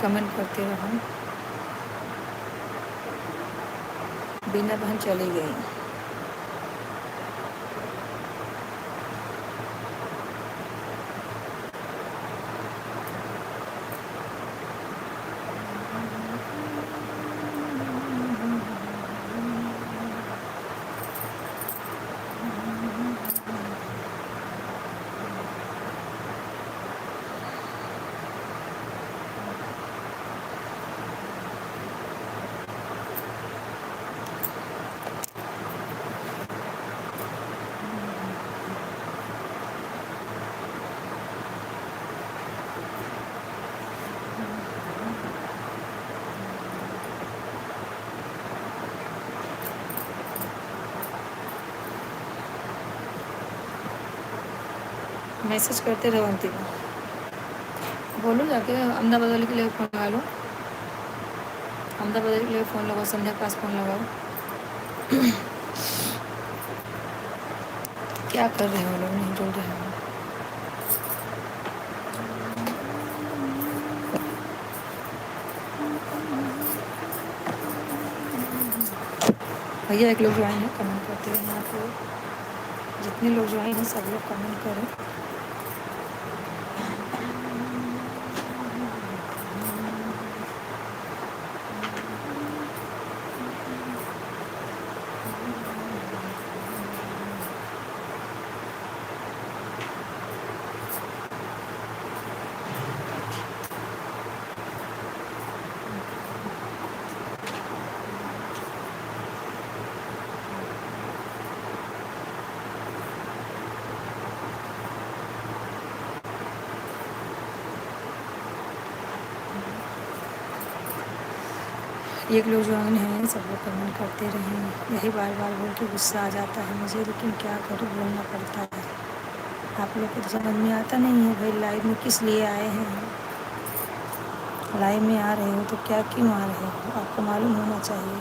कमेंट करते रहो। बीना बहन चली गई। मैसेज करते रहो। अंतिमा बोलो जाके अहमदाबाद के लिए फ़ोन लगा लो, अहमदाबाद के लिए फ़ोन लगाओ, संध्या के पास फ़ोन लगाओ। क्या कर रहे हो लोग? नहीं जुड़ रहे हो। भैया एक लोग ज्वाइन है, कमेंट करते हैं आप लोग। जितने लोग ज्वाइन हैं सब लोग कमेंट करें। एक लोग ज्वाइन हैं, सब लोग कमेंट करते रहें। यही बार बार बोल के गुस्सा आ जाता है मुझे, लेकिन क्या करूँ, बोलना पड़ता है। आप लोग को तो समझ में आता नहीं है भाई, लाइव में किस लिए आए हैं। लाइव में आ रहे हो तो क्या क्यों आ रहे हो, आपको मालूम होना चाहिए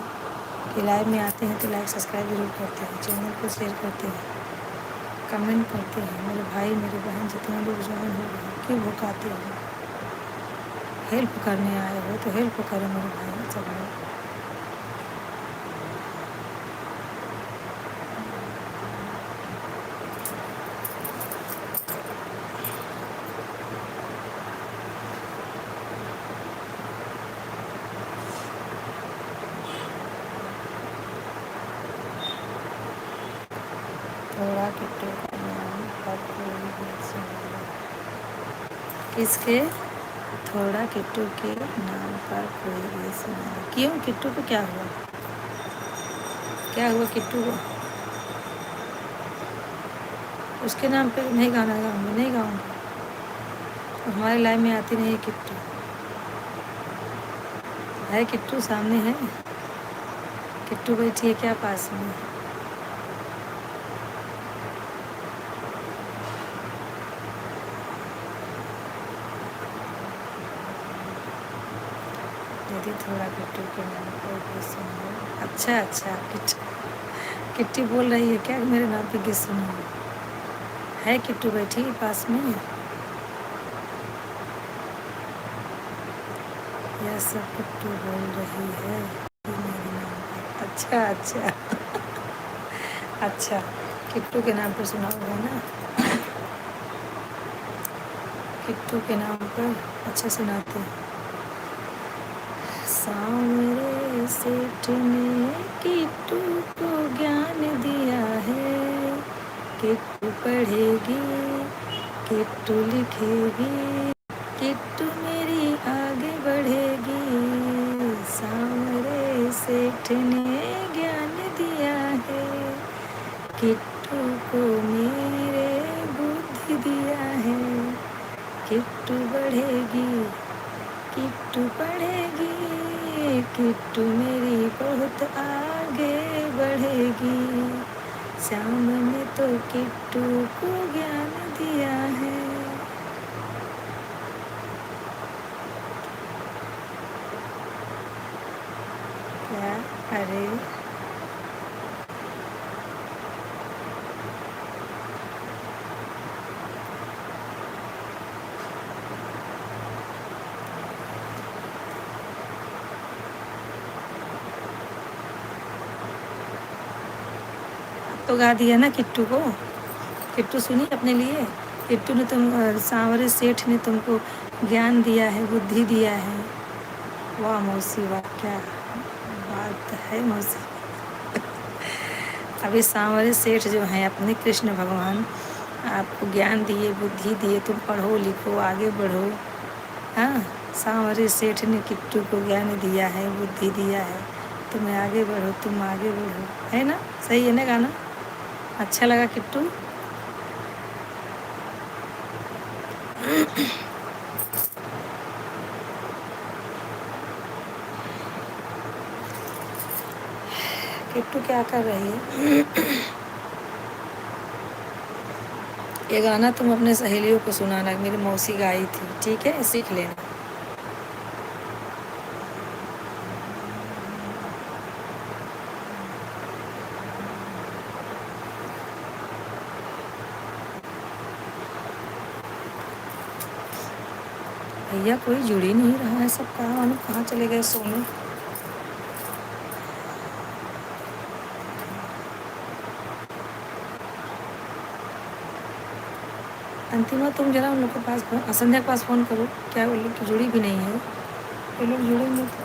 कि लाइव में आते हैं तो लाइक सब्सक्राइब जरूर करते हैं, चैनल को शेयर करते हैं, कमेंट करते हैं। मेरे भाई मेरे बहन जितने लोग ज्वाइन हो गए हैं, क्यों भुकाते हो? हेल्प करने आए हो तो हेल्प करें मेरे भाई सब लोग। किसके? थोड़ा किट्टू के नाम पर कोई भी सुना। क्यों? किट्टू को क्या हुआ? क्या हुआ किट्टू को? उसके नाम पे नहीं गाना गाऊंगी, नहीं गाऊंगी। हमारे लाइफ में आती नहीं है किट्टू। है किट्टू सामने है? किट्टू बैठी है क्या पास में? दीदी थोड़ा किट्टू के नाम पर भी सुनो। अच्छा अच्छा, किट्टी बोल रही है क्या मेरे नाम पे गीत सुनो? है किट्टू बैठी पास में? यह सब किट्टू बोल रही है कि मेरे नाम पर। अच्छा अच्छा अच्छा, किट्टू के नाम पर सुना हुआ ना? किट्टू के नाम पर अच्छा सुनाते हैं। सांवरे सेठ ने किट्टू को ज्ञान दिया है। किट्टू पढ़ेगी, किट्टू लिखेगी, किट्टू मेरी आगे बढ़ेगी। सांवरे सेठ ने ज्ञान दिया है, किट्टू को मेरे बुद्धि दिया है। किट्टू बढ़ेगी, किट्टू पढ़ेगी, किट्टू मेरी बहुत आगे बढ़ेगी। श्याम ने तो किट्टू को ज्ञान दिया है। क्या? अरे तो गा दिया ना किट्टू को। किट्टू सुनी अपने लिए। किट्टू ने सांवरे सेठ ने तुमको ज्ञान दिया है, बुद्धि दिया है। वाह मौसी वाह, क्या बात है मौसी। अभी सांवरे सेठ जो हैं अपने कृष्ण भगवान आपको ज्ञान दिए, बुद्धि दिए, तुम पढ़ो लिखो आगे बढ़ो। हाँ, सांवरे सेठ ने किट्टू को ज्ञान दिया है, बुद्धि दिया है, तुम्हें आगे बढ़ो, तुम आगे बढ़ो। है ना? सही है ना गाना? अच्छा लगा किट्टू? किट्टू क्या कर रही है? ये गाना तुम अपने सहेलियों को सुनाना, मेरी मौसी गाई थी, ठीक है? सीख लेना। भैया कोई जुड़ ही नहीं रहा है, सब कहाँ मालूम कहाँ चले गए सोने। अंतिमा तुम जरा उन लोग के पास फोन, संध्या के पास फ़ोन करो। क्या वो लोग की जुड़ी भी नहीं है? ये लोग जुड़ेंगे तो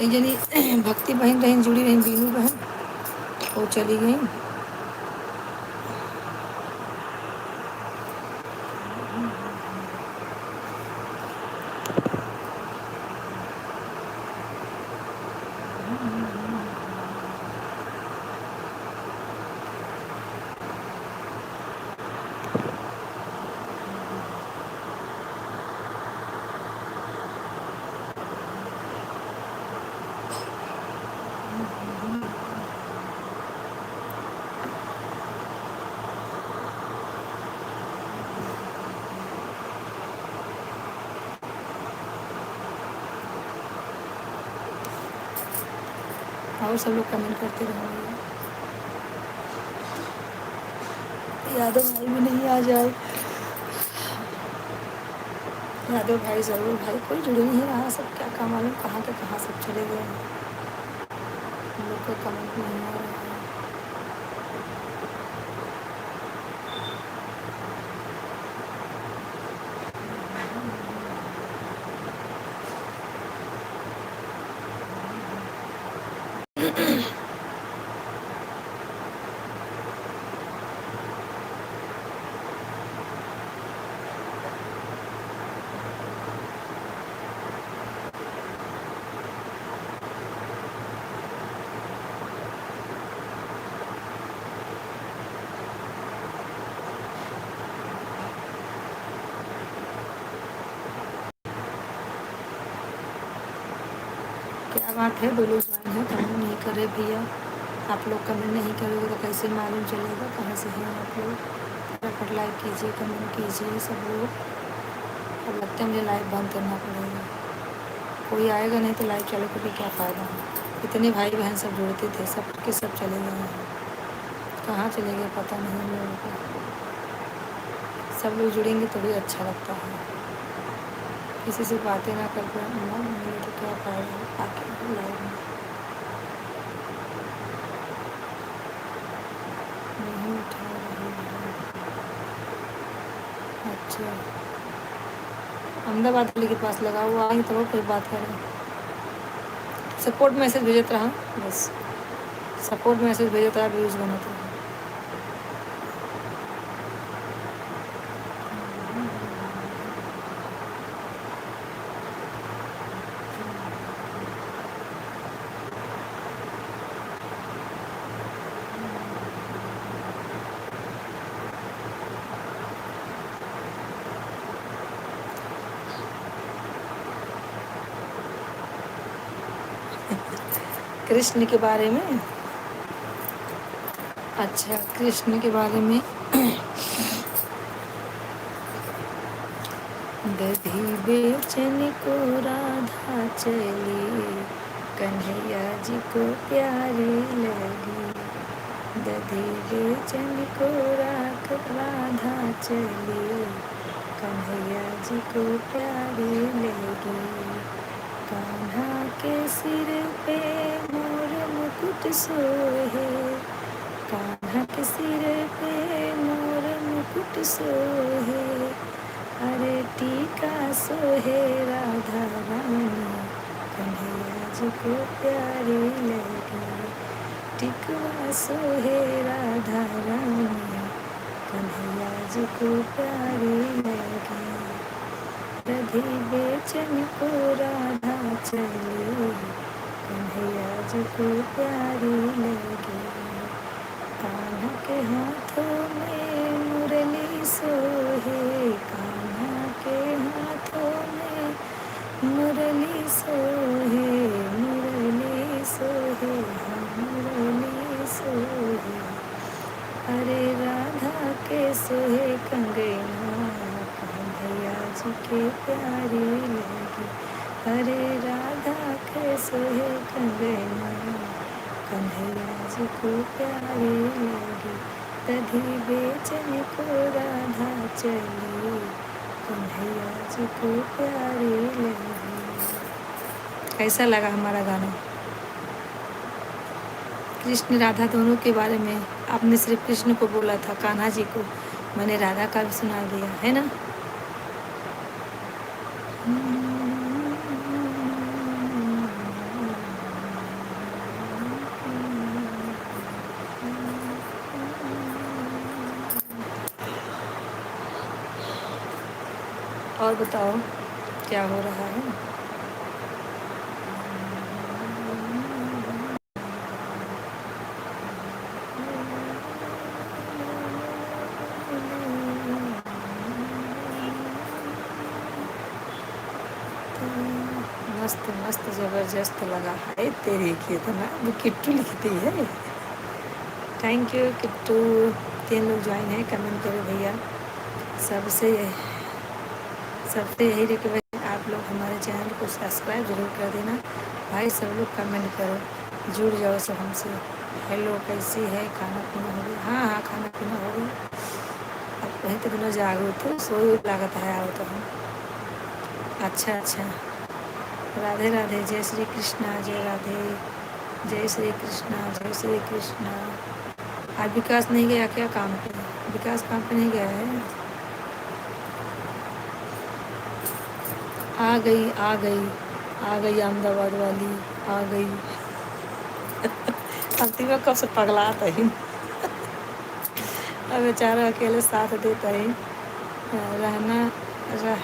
एक जनी भक्ति बहन रही, जुड़ी रही, बीनू बहन, वो चली गई। और सब लोग कमेंट करते रहेंगे। यादव भाई भी नहीं आ जाए। यादव भाई, जरूर भाई, कोई जुड़ नहीं रहा, सब क्या काम मालूम कहाँ के कहाँ सब चले गए हैं। हम लोग का कमेंट नहीं आ रहा है। बात है, 2 लोग ज्वाइन है, कमेंट नहीं कर रहे भैया। आप लोग कमेंट नहीं करोगे तो कैसे मालूम चलेगा कहाँ से हैं आप लोग। फटाफट लाइक कीजिए, कमेंट कीजिए सब लोग। अब लगता है मुझे लाइव बंद करना पड़ेगा, कोई आएगा नहीं तो लाइव चालू करके क्या फ़ायदा है। इतने भाई बहन सब जुड़ते थे, सब के सब चले गए हैं, कहाँ चले गए पता नहीं हम लोगों को। सब लोग जुड़ेंगे तो भी अच्छा लगता है, किसी से बातें ना कर पाए ना मिले तो क्या फ़ायदा है आके लाइव में। नहीं उठा रही है। अच्छा, अहमदाबाद वाले के पास लगा हुआ आई तो कोई बात करें। सपोर्ट मैसेज भेजता रहा, बस सपोर्ट मैसेज भेजता रहा, व्यूज़ बनता रहा। कृष्ण के बारे में, अच्छा कृष्ण के बारे में दधी बेचन को राधा चली, कन्हैया जी को प्यारी लगी। दधी बेचन को राधा चली, कन्हैया जी को प्यारी लगी। कान्हा के सिर पे मोर मुकुट सोहे, कान्हा के सिर पे मोर मुकुट सोहे। अरे टीका सोहे राधा रानी, कन्हैया जी को प्यारी लगी। टिकवा सोहे राधा रानी, कन्हैया जी को प्यारी लगी। दधी बेचन को राधा चली, कन्हैया जी को प्यारी लगी। कान्हा के हाथों में मुरली सोहे, कान्हा के हाथों में मुरली सोहे, मुरली सोहे, मुरली सोहे। अरे राधा के सोहे कंगना, कन्हैया जी के प्यारी लगी। अरे राधा के सोहे कंगना, कन्हैया जी को प्यारी लगी। दधी बेचन को राधा चली, कन्हैया जी को प्यारी लगी। कैसा लगा हमारा गाना? कृष्ण राधा दोनों के बारे में। आपने सिर्फ कृष्ण को बोला था, कान्हा जी को मैंने राधा का भी सुना दिया है ना। और बताओ क्या हो रहा है? मस्त मस्त ज़बरदस्त लगा है तेरे की इतना। वो किट्टू लिखती है। Thank you Kittu. 3 लोग ज्वाइन है, कमेंट करो भैया। सबसे यही रिक्वेस्ट, आप लोग हमारे चैनल को सब्सक्राइब जरूर कर देना भाई। सब लोग कमेंट करो, जुड़ जाओ सब हमसे। हेलो कैसी है, खाना पीना हो गया? हाँ हाँ खाना पीना हो गया। अब कहीं तो बिना जागो तो सोई लागत है। आओ तो हम। अच्छा अच्छा, राधे राधे, जय श्री कृष्णा, जय राधे, जय श्री कृष्णा, जय श्री कृष्णा। आज विकास नहीं गया क्या काम पे? विकास काम पे नहीं गया है? आ गई आ गई आ गई अहमदाबाद वाली आ गई। अंतिम कब से पगलाता है। अब बेचारा अकेले साथ देता है। रहना रह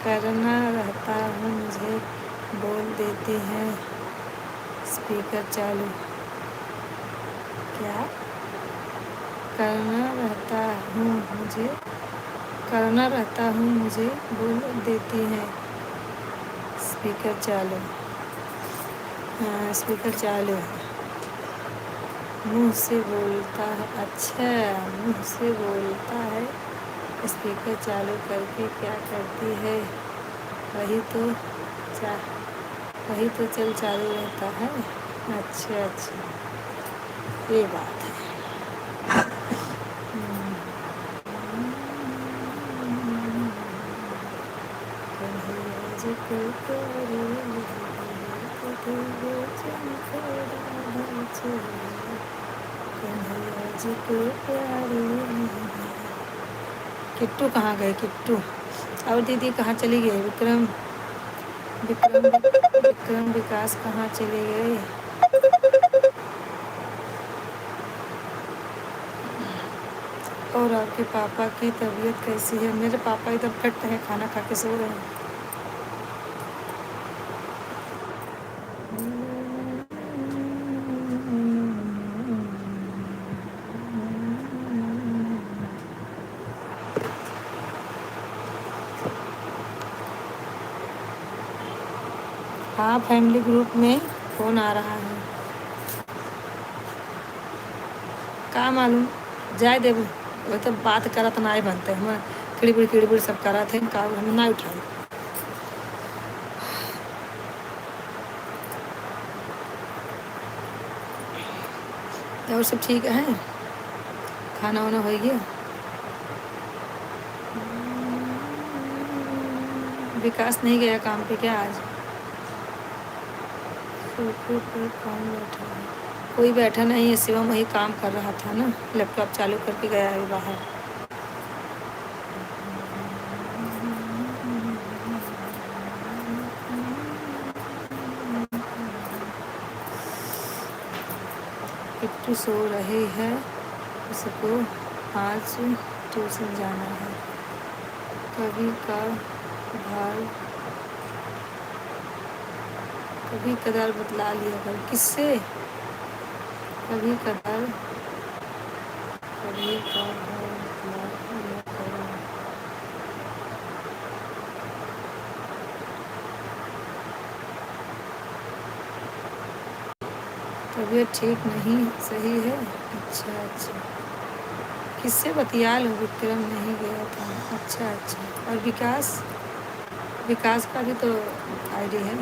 करना रहता हूँ मुझे बोल देती हैं। स्पीकर चालू। क्या करना रहता हूँ मुझे, करना रहता हूँ मुझे बोल देती हैं। स्पीकर चालू। हाँ स्पीकर चालू है। मुंह से बोलता है, अच्छा मुंह से बोलता है, स्पीकर चालू करके क्या करती है? वही तो चा वही तो चल चालू रहता है। अच्छा अच्छा, ये बात है। कन्हैया जी को प्यारी कन्हैया जी को प्यारी। किट्टू कहाँ गए किट्टू? और दीदी कहाँ चली गई? विक्रम विक्रम विक्रम विकास कहाँ चले गए? और आपके पापा की तबीयत कैसी है? मेरे पापा एकदम फिट हैं, खाना खा के सो रहे हैं। हाँ फैमिली ग्रुप में फ़ोन आ रहा है। का मालूम, जाए देबू। वो तो बात करत ना बनते हम किड़बिड़ सब करत हैं का हम ना उठाए। और सब ठीक है? खाना वाना हो गया? विकास नहीं गया काम पे क्या आज? सोफे पर कौन बैठा है? कोई बैठा नहीं है, शिवम वही काम कर रहा था ना, लैपटॉप चालू करके गया है बाहर। किट्टू सो रही है, उसको आज ट्यूशन जाना है। कभी का भार कभी कदार बतला लिया कर। किससे? कभी कदार कभी का भार बतला लिया करो। तबीयत ठीक नहीं सही है? अच्छा अच्छा, किससे बतिया लो? विक्रम नहीं गया था। अच्छा अच्छा, और विकास? विकास का भी तो आईडी है।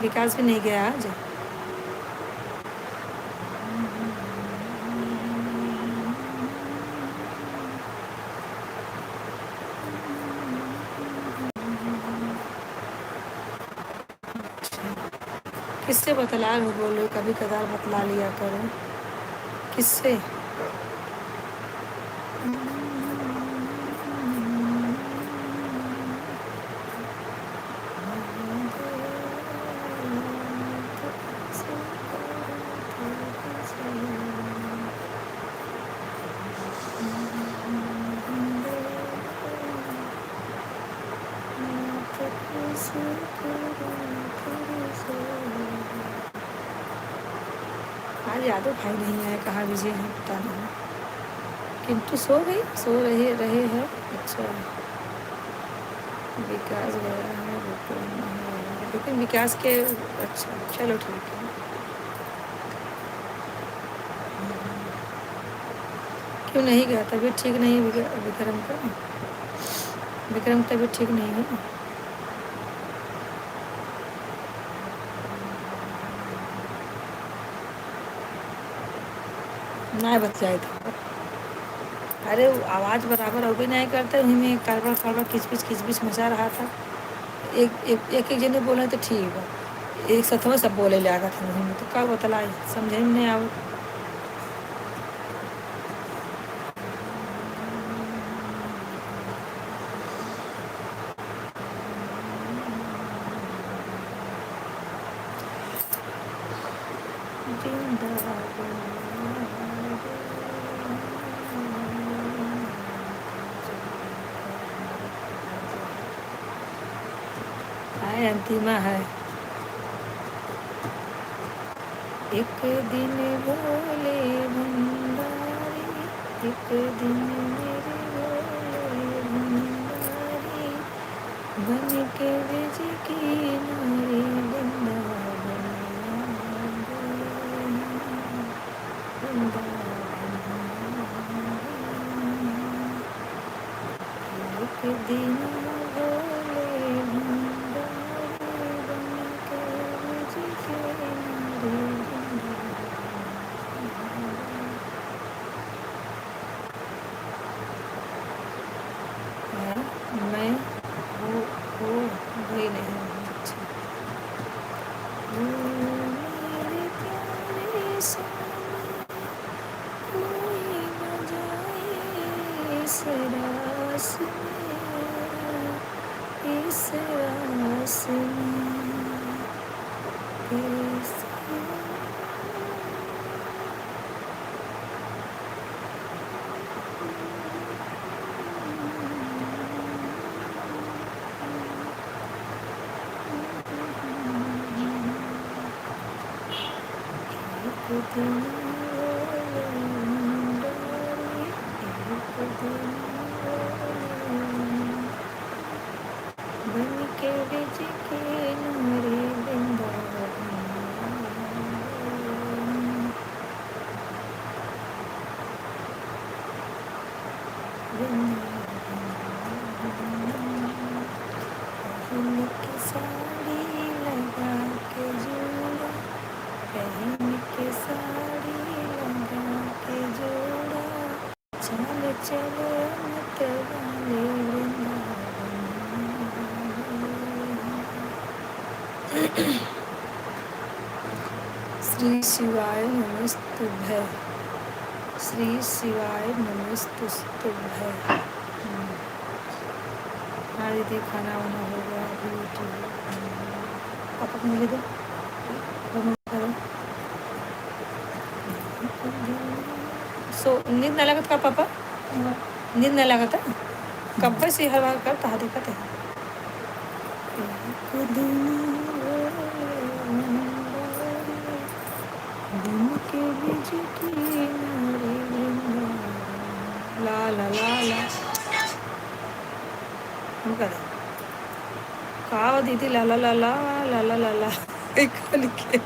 विकास भी नहीं गया आज? किससे बतला लो? बोलो कभी कदार बतला लिया करो। किससे? आज यादव भाई नहीं आए, कहाँ बिजी हैं पता नहीं। किंतु सो रहे हैं। अच्छा, विकास गया है, विक्रम नहीं गया है। लेकिन विकास के अच्छा चलो ठीक है। क्यों नहीं गया? तबीयत ठीक नहीं है विक्रम का? विक्रम की तबीयत ठीक नहीं है। ना बचाए था। अरे वो आवाज़ बराबर हो भी नहीं करते, वहीं में करबड़ किचबिच मचा रहा था। एक जने बोले तो ठीक है, एक सथवा सब बोले लगा था वहीं में, तो का बतलाई समझे में नहीं आवे। हाय अंतिमा है। एक दिन भोले भंडारी, एक दिन मेरे भोले भंडारी, बन के ब्रिज किनारे वृंदावन के दिन बोले भंडारी बन के बिज के नारे मैं वो वही नहीं अच्छा ओ मेरे प्यारे सोने कोई न जाए इस रास में इस रास में कैसे एक दिन बोले भंडारी एक दिन बोले बन के बिज के नारे वृंदावन पहन के साड़ी लगा के जोड़ा पहन के साड़ी लगा के जोड़ा चल चलो मत वाले वृंदावन श्री शिवाय नमस्तुभ्य श्री शिवाय नमस्तुभ्य हाँ दीदी खाना वाना हो गया अभी उठी पापा को मिले दो सो नींद ना लगता पापा नींद ना लगता कब से हर बार करता है दिक्कत है दिन के बीच की नारी ला ला ला ला हम कर कहा दीदी ला ला ला ला ला ला ला ला लिखे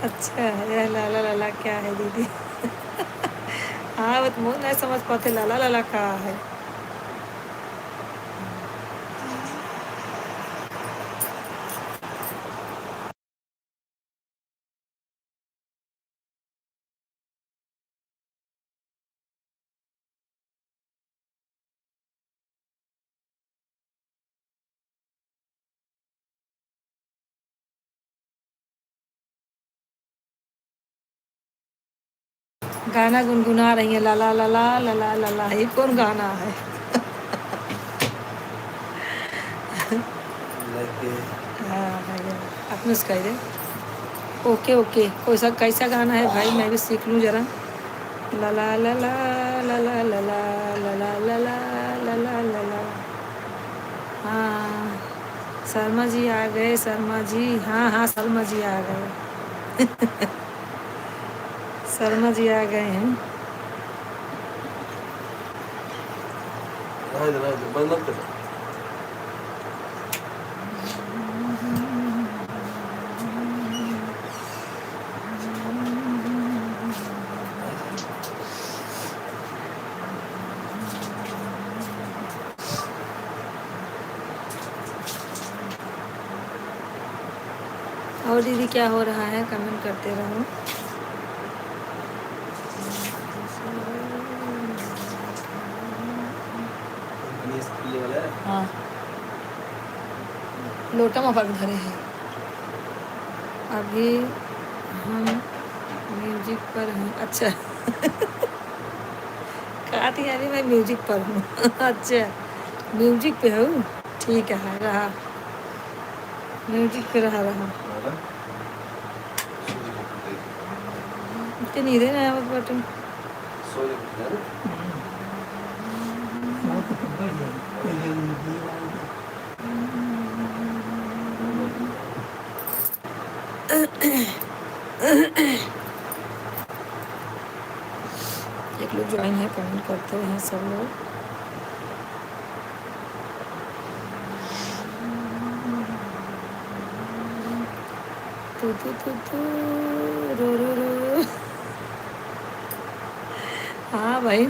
अच्छा यह ला ला ला ला क्या है दीदी हाँ वो तो नहीं समझ पाते ला ला ला ला क्या है गाना गुनगुना रही है ला ला ला ला ला ला ला ला ये कौन गाना है हाँ भैया आपने उसका दे ओके ओके कोई सा कैसा गाना है भाई मैं भी सीख लूँ जरा ला ला ला ला ला ला ला ला ला ला ला ला ला ला ला हाँ शर्मा जी आ गए शर्मा जी हाँ हाँ शर्मा जी आ गए शर्मा जी आ गए हैं बंद मत कर और दीदी क्या हो रहा है कमेंट करते रहो हाँ लोटा में फर्क धरे हैं अभी हम म्यूजिक पर हैं अच्छा कहती है अभी मैं म्यूजिक पर हूँ अच्छा म्यूजिक पे हूँ ठीक है रहा म्यूजिक पे रहा इतनी नींद है ना बटन एक लोग ज्वाइन है कमेंट करते हैं सब लोग तू रो रो रो हाँ भाई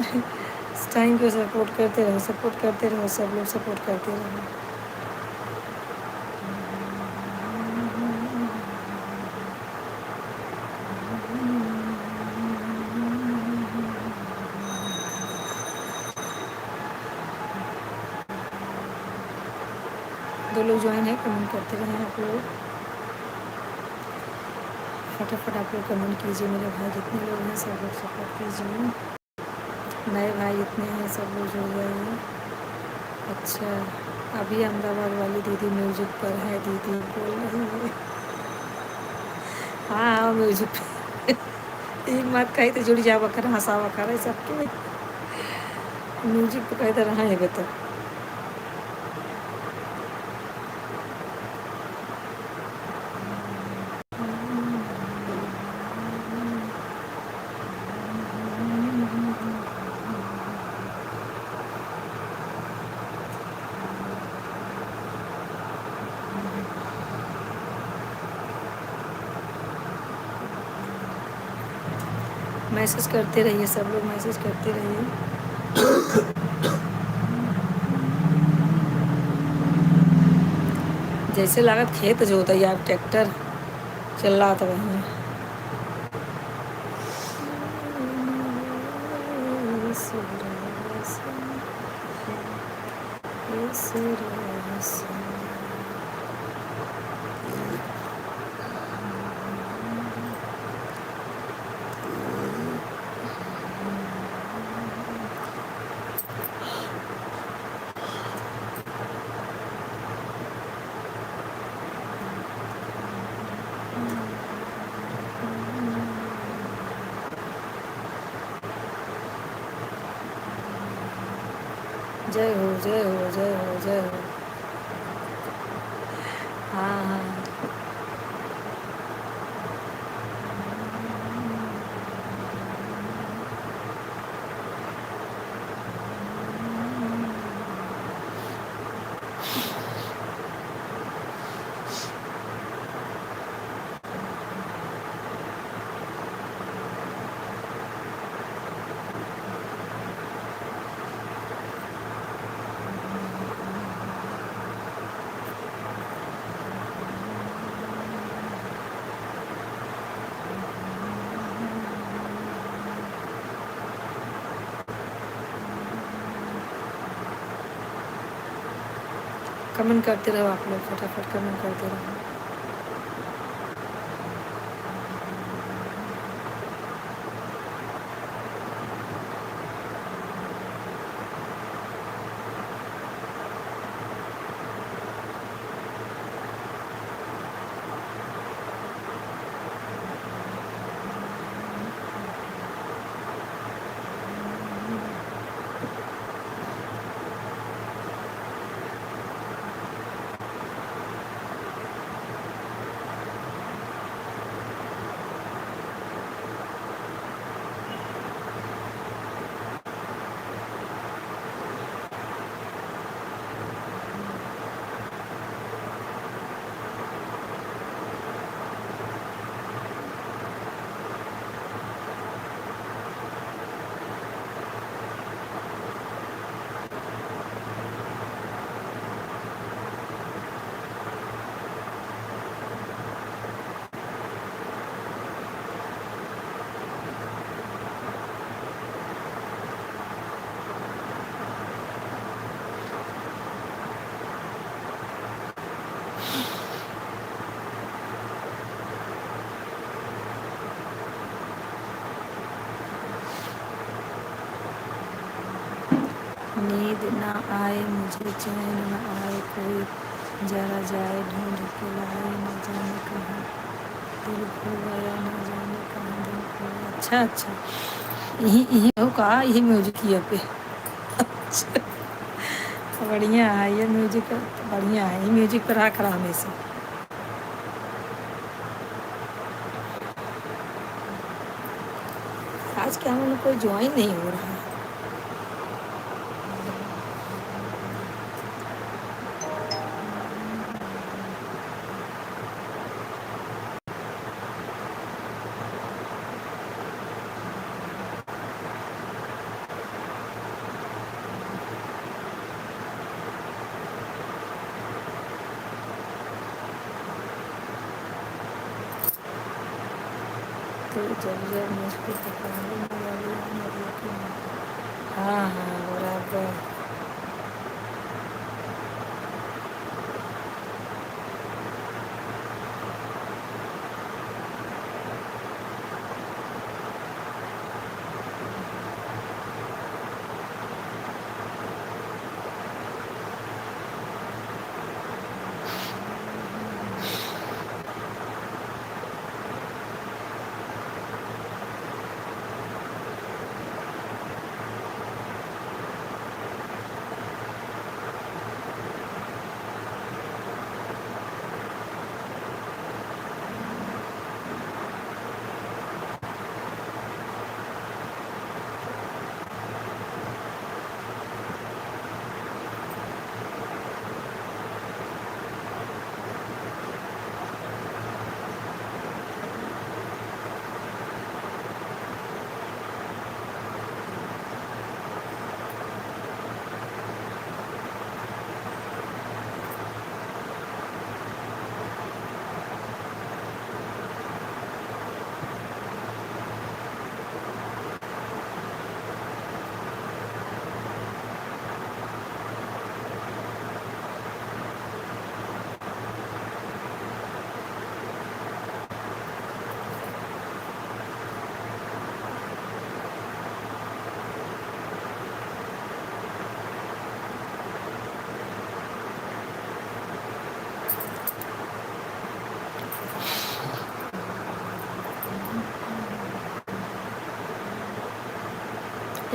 थैंक यू, सपोर्ट करते रहो, सपोर्ट करते रहो, सब लोग सपोर्ट करते रहो। दो लोग ज्वाइन है, कमेंट करते रहें आप लोग, फटाफट आप लोग कमेंट कीजिए मेरे भाई, जितने लोग हैं सब लोग सपोर्ट कीजिए। नए भाई इतने हैं, सब लोग जुड़ गए हैं। अच्छा, अभी अहमदाबाद वाली दीदी म्यूजिक पर है, दीदी बोल रही है। हाँ हाँ, म्यूजिक पे एक बात कही तो जुड़ जावा कर, हंसावा कर सबके, म्यूजिक पे कहते रहा है बेटा। मैसेज करते रहिए, सब लोग मैसेज करते रहिए। जैसे लागत खेत जो होता है, आप ट्रैक्टर चल रहा था वहीं। जय हो, जय हो, जय हो, जय हो। हाँ हाँ, कमेंट करते रहो आप लोग, फटाफट कमेंट करते रहो। नींद ना आए मुझे, चैन न आए, कोई जरा जाए ढूंढ के लाए, न जाने कहाँ दिल खो गया, न जाने कहाँ दिल खो गया। अच्छा अच्छा, यही यही हो कहा, यही म्यूजिक किया पे। अच्छा, बढ़िया है ये म्यूजिक, बढ़िया है ये म्यूजिक पर रहा खड़ा हमेशा। आज क्या हम लोग कोई ज्वाइन नहीं हो रहा है। थे जब जब मुझको पकड़ने वाली नदियों की। हाँ हाँ बराबर।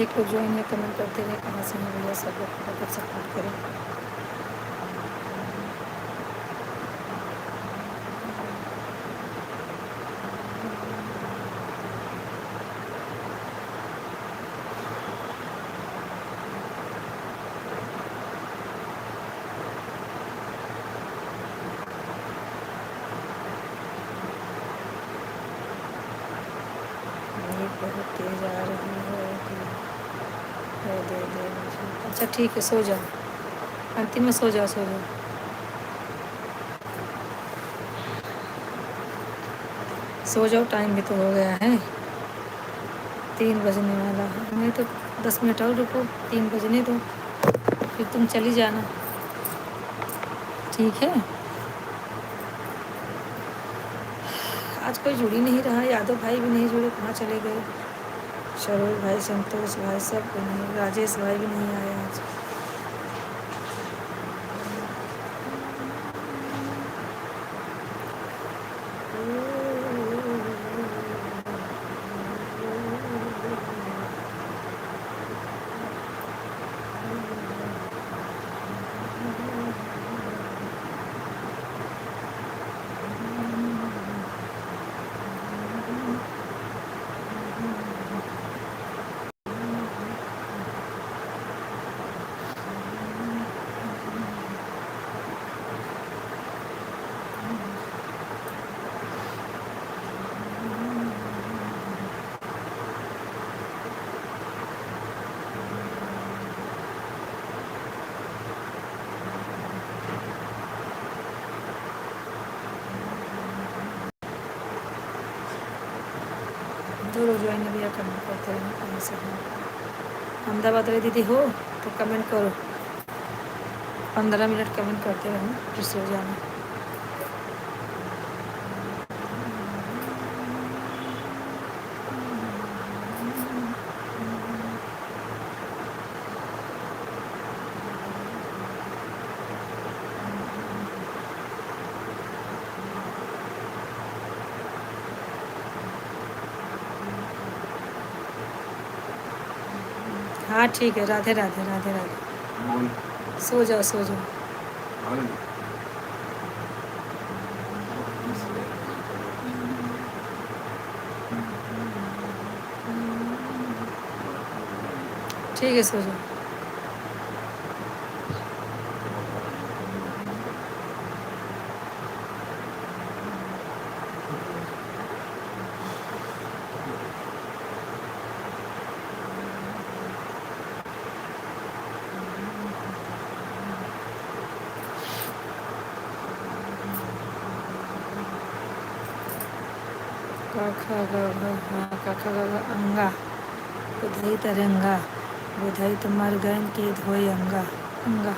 एक लोग ज्वाइन या कमेंट करते रहे, कहाँ से हैं भैया, सब लोग फटाफट सपोर्ट करें। ये बहुत तेज आ रही है, दे मुझे। अच्छा ठीक है, सो जाओ, अंतिम में सो जाओ, सो जाओ, सो जाओ, टाइम भी तो हो गया है, 3 बजने वाला है। हमें तो 10 मिनट और रुको, 3 बजने दो, फिर तुम चली जाना, ठीक है। आज कोई जुड़ ही नहीं रहा, यादव भाई भी नहीं जुड़े, कहाँ चले गए, सरोज भाई, संतोष भाई, सब कोई नहीं, राजेश भाई भी नहीं आए आज। जो लोग ज्वाइन भैया कमेंट करते हैं, कहाँ से हैं। अहमदाबाद वाली दीदी हो तो कमेंट करो, 15 मिनट कमेंट करते रहो, फिर सो जाना। हाँ ठीक है, राधे राधे, राधे राधे, बोल सो जाओ, सो जाओ। बोल। ठीक है, सो जाओ। क ख ग घ हाँ क ख ग घ अंगा बुधई तरंगा बुधई तो मर गए के धोए अंगा अंगा।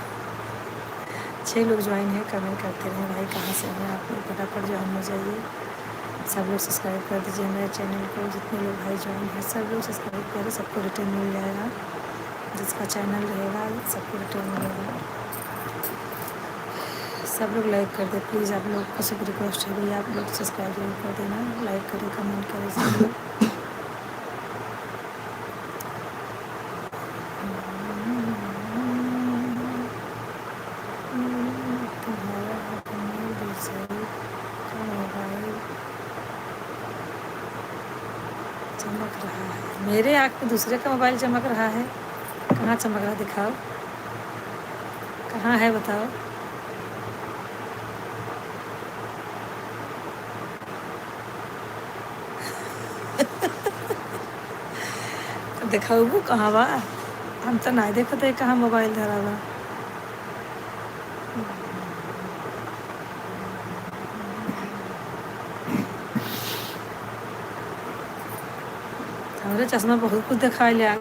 6 लोग ज्वाइन है, कमेंट करते रहें भाई कहाँ से हैं आप लोग, फटाफट ज्वाइन हो जाइए। सब लोग सब्सक्राइब कर दीजिए मेरे चैनल को, जितने लोग भाई ज्वाइन हैं सब लोग सब्सक्राइब करें, सबको रिटर्न मिल जाएगा। जिसका चैनल रहेगा सबको रिटर्न मिलेगा। सब लोग लाइक कर दे प्लीज़, आप लोग को सिर्फ रिक्वेस्ट है भैया, आप लोग सब्सक्राइब जरूर कर देना, लाइक करें कमेंट करें सब लोग। तुम्हारा अपने दूसरे का मोबाइल चमक रहा है, मेरे आँख पे दूसरे का मोबाइल चमक रहा है? कहाँ चमक रहा दिखाओ, कहाँ है बताओ। दिखाऊ कहाँ बा, हम तो नहीं देखो तो कहाँ मोबाइल धरा बा। हमारे चश्मा बहुत कुछ दिखा लिया।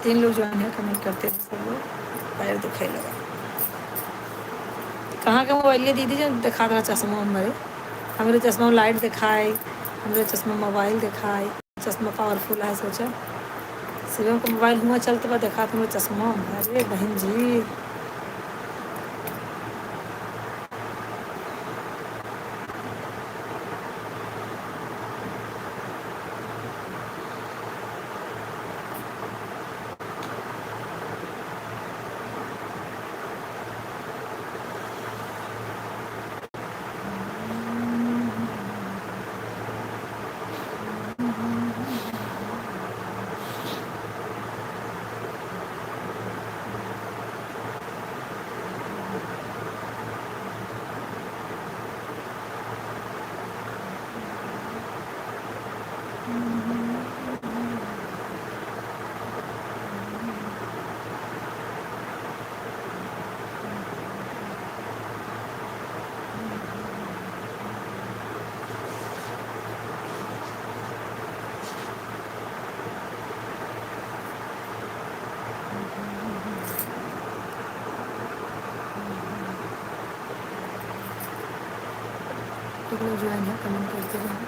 तीन लोग ज्वाइन है, कमेंट करते हैं सब लोग। पैर दुखे लगा, कहाँ का मोबाइल है दीदी जो दिखा रहा चश्मा हमारे, हमारे चश्मा में लाइट दिखाए, हमारे चश्मा मोबाइल दिखाए, चश्मा पावरफुल है सोचा। शिवम का मोबाइल हुआ चलते बा देखा तुम्हारे चश्मा, अरे बहन जी लोग ज्वाइन है, कमेंट करते रहें,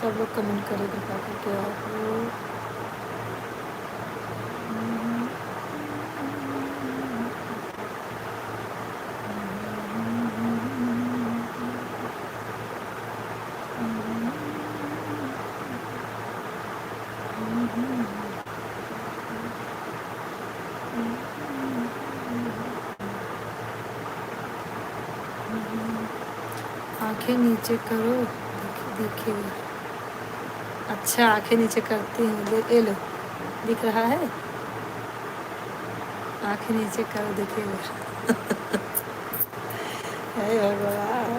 सब लोग कमेंट करें बता करके आप लोग। आंखें नीचे करो, देखिए अच्छा आंखें नीचे करती हूँ, ये लो दिख रहा है, आंखें नीचे करो देखिए। हे भगवान,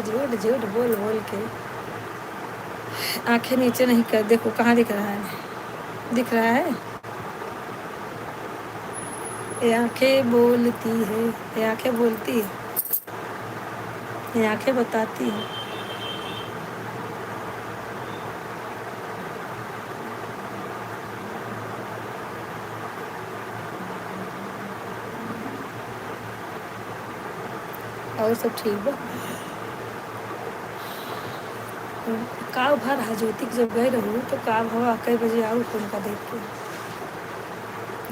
झूठ झूठ बोल बोल के आंखें नीचे नहीं कर, देखो कहाँ दिख रहा है, दिख रहा है, ये आंखें बोलती है, ये आंखें बोलती है, ये आंखें बताती है। और सब ठीक बा, का भर ज्योतिक जब गए रहूँ तो का भवा कई बजे आऊँ फोन का देख के,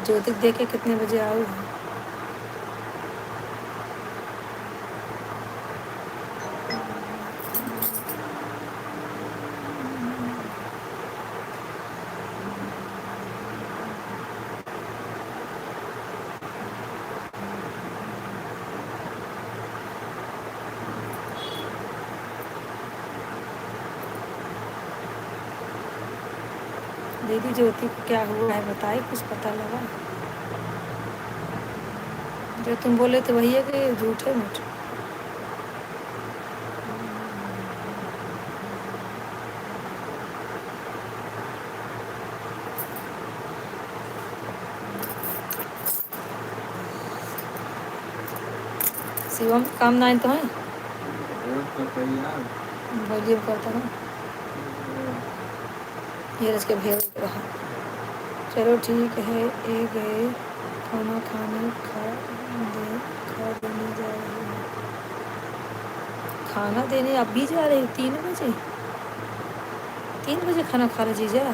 ज्योतिक देख के कितने बजे आऊँ। दीदी ज्योति को क्या हुआ है बताए, कुछ पता लगा? जो तुम बोले थे वही है कि झूठे मूठ? शिवम काम 9 तो है, बहुत करता है यार। वॉल्यूम करता हूँ, ये रच के भेज रहा। चलो ठीक है, ए गए खाना खाने, खा देने जा रही हूँ। खाना देने अब भी जा रही हूँ? 3 बजे? 3 बजे खाना खा रहे जीजा?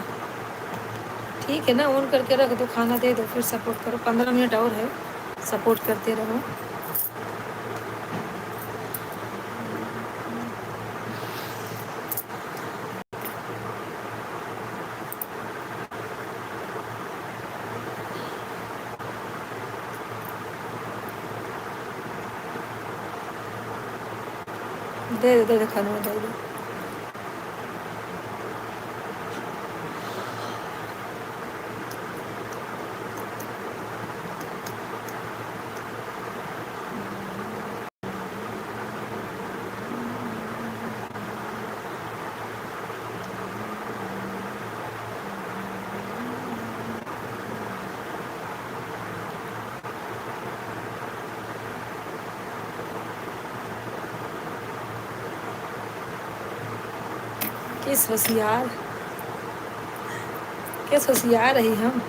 ठीक है ना, ऑन करके रख दो, खाना दे दो, फिर सपोर्ट करो। 15 मिनट और है, सपोर्ट करते रहो। दे दो खाना, दे दो। किस होशियार, किस होशियार रही हम।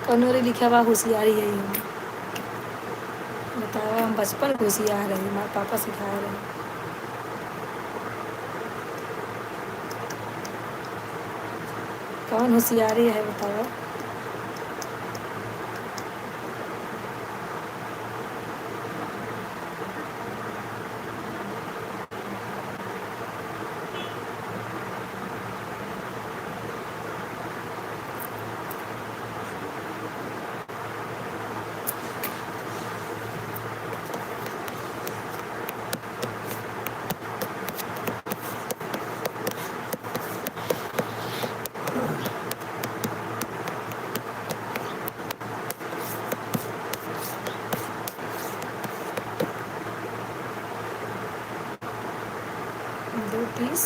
कनौरी लिखा हुआ होशियारी है हम। बताओ, हम बचपन में होशियार रहे, हमारे पापा सिखाए रहे। कौन होशियारी है बताओ? दो 30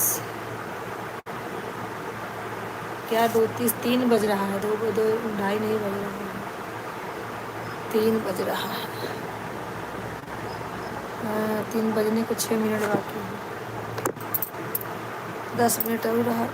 क्या? 2:30? 3 बज रहा है, 2:30 नहीं बज रहा है, 3 बज रहा है। हाँ, 3 बजने को 6 मिनट बाकी है, 10 मिनट और रहा।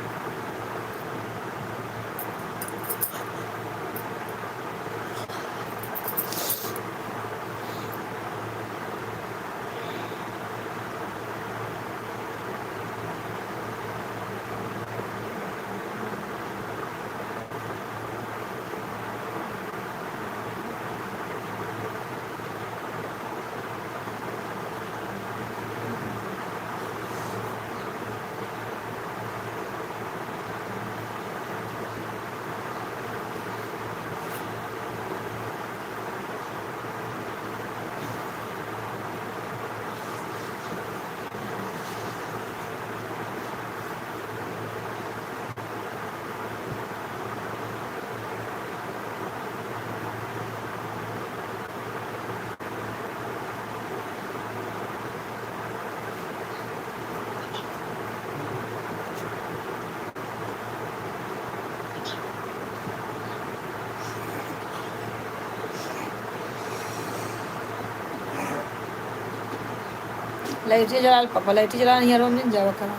लाइटें जला पापा, लाइटें जला नहीं रूम में जावा करा,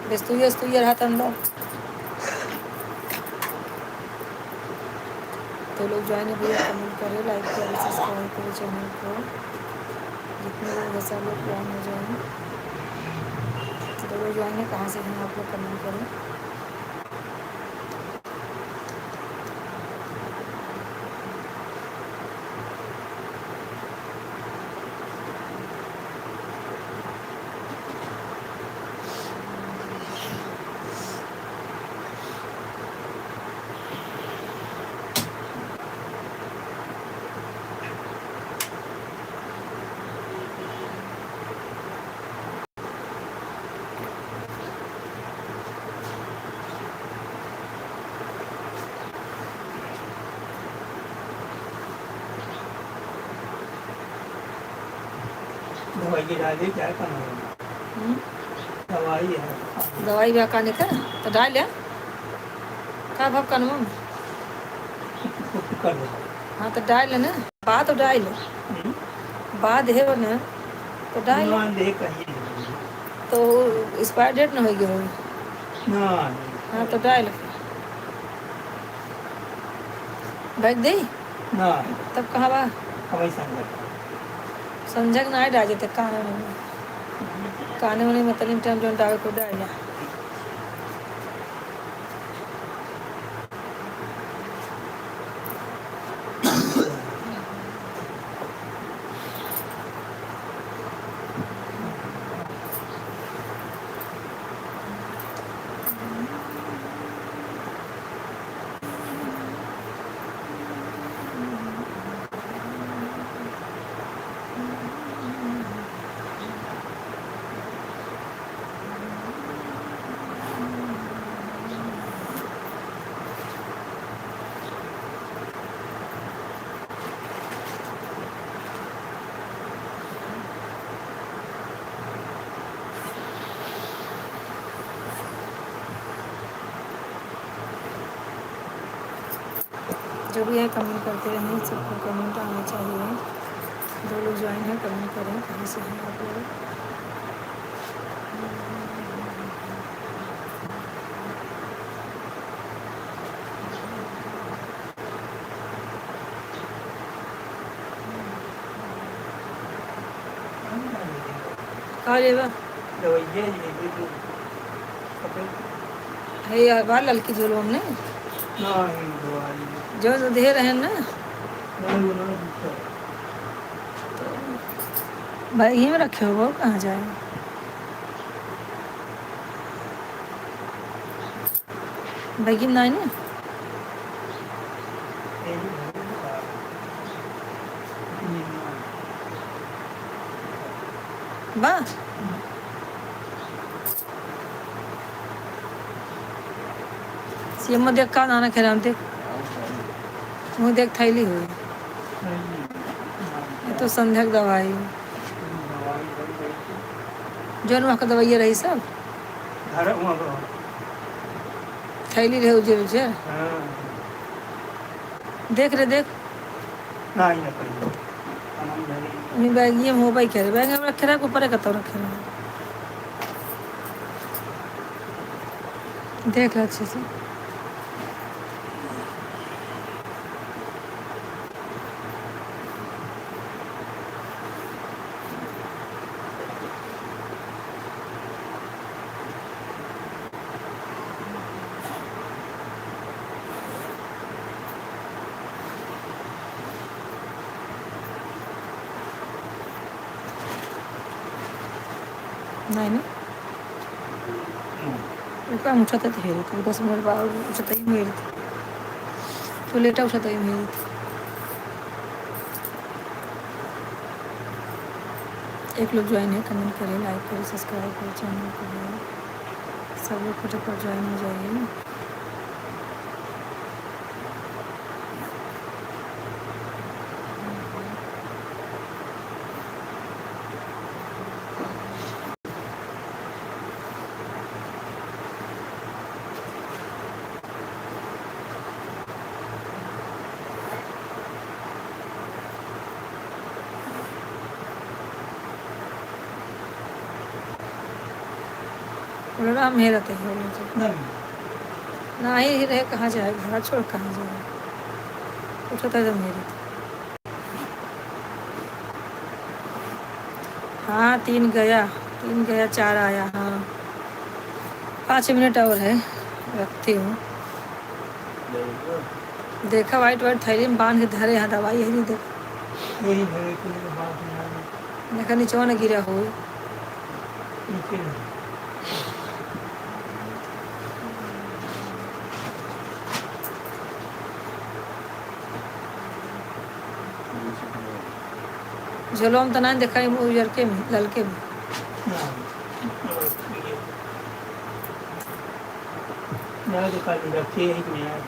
बेस्तुई रहा अंदर। तो लोग ज्वाइन है भैया, कमेंट करें, लाइक करें, सब्सक्राइब करें चैनल को। जितने लोग हैं सब लोग ज्वाइन हो जाएं। तो लोग ज्वाइन है, कहाँ से हैं आप लोग, कमेंट करें। गिरा दे क्या करना है हम्म, दवाई है दवाई भी खाने का तो डाल या का भाव कानून में कुछ कर दो हाँ तो डाल ना बात तो डाल बाद है वो ना तो डाल ना दे कहीं नहीं तो एक्सपायर डेट ना होगी होगी ना हाँ तो डाल बैग दे ना तब कहाँ बा हमें संगत समझक ना डाल जाते काने वाले मतलब टाइम जो डाल को डाल जो भी है कमेंट करते रहें सबको कमेंट आना चाहिए जो लोग ज्वाइन है कमेंट करें कहीं से हैं आप लोग कहा लेवा दवाइयाँ ये तो है यार बाल लड़की जो लोग हमने ना ही दवाई जो तो दे रहे हैं ना नहीं वो ना दूसरा भाई यहीं में रखे हो वो कहाँ जाए बैगी में नहीं ना यही है बा सीएम देख का नाना खेराम देख मुँह देख थैली हुई ये तो संध्या की दवाई जौन वहाँ का दवाइया रही सब घर वहाँ पर थैली रहे उजर उजर हाँ देख रे देख ना ही ना करिए हम नहीं मैं बैग ये मोबाइल कह रहे बैग में रखे रहा ऊपर का तो रखे रहा देख लो अच्छे से नहीं ना रुका उठा था हेरे तो 10 मिनट बाद उठता ही मेरे तो लेटा उठा ही मेरे एक लोग ज्वाइन है कमेंट करें लाइक करें सब्सक्राइब करें चैनल को सब लोग फटाफट ज्वाइन हो जाइए बोला हम हेरा थे बोलो तो नहीं ना ही रहे कहाँ जाए घर छोड़ कहाँ जाए उठा था जब मेरे हाँ 3 गया 4 आया हाँ 5 मिनट और है रखती हूँ देखा वाइट वाइट थैली में बांध के धरे यहाँ दवाई है नहीं देखा यही मेरे के लिए बात नहीं देखा नीचे न गिरा हो नीचे नहीं झोलोम तो नहीं देखा उजर के में ललके में ना तो काली रखे ही नहीं यार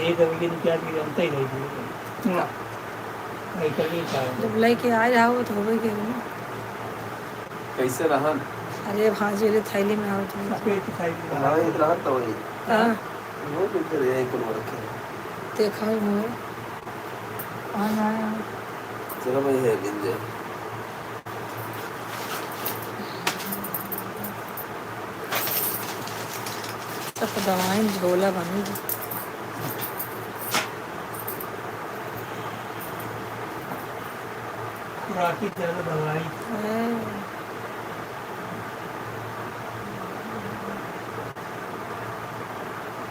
ये दवाई के क्या भी जानता ही नहीं नहीं कर नहीं पाया जब लेके आ रहा हो तो हो गई कैसे रहन? अरे भाजी रे थैली में आओ तुम। सफेद दिखाई दे रहा हाँ है। इधर रहन तो वही हाँ वो इधर यहीं पर वो रखे हैं। देखा है मोर कहाँ आया। चलो भाई है गिन जाए। सब दवाएं झोला बनी। खुराकी ज्यादा दवाई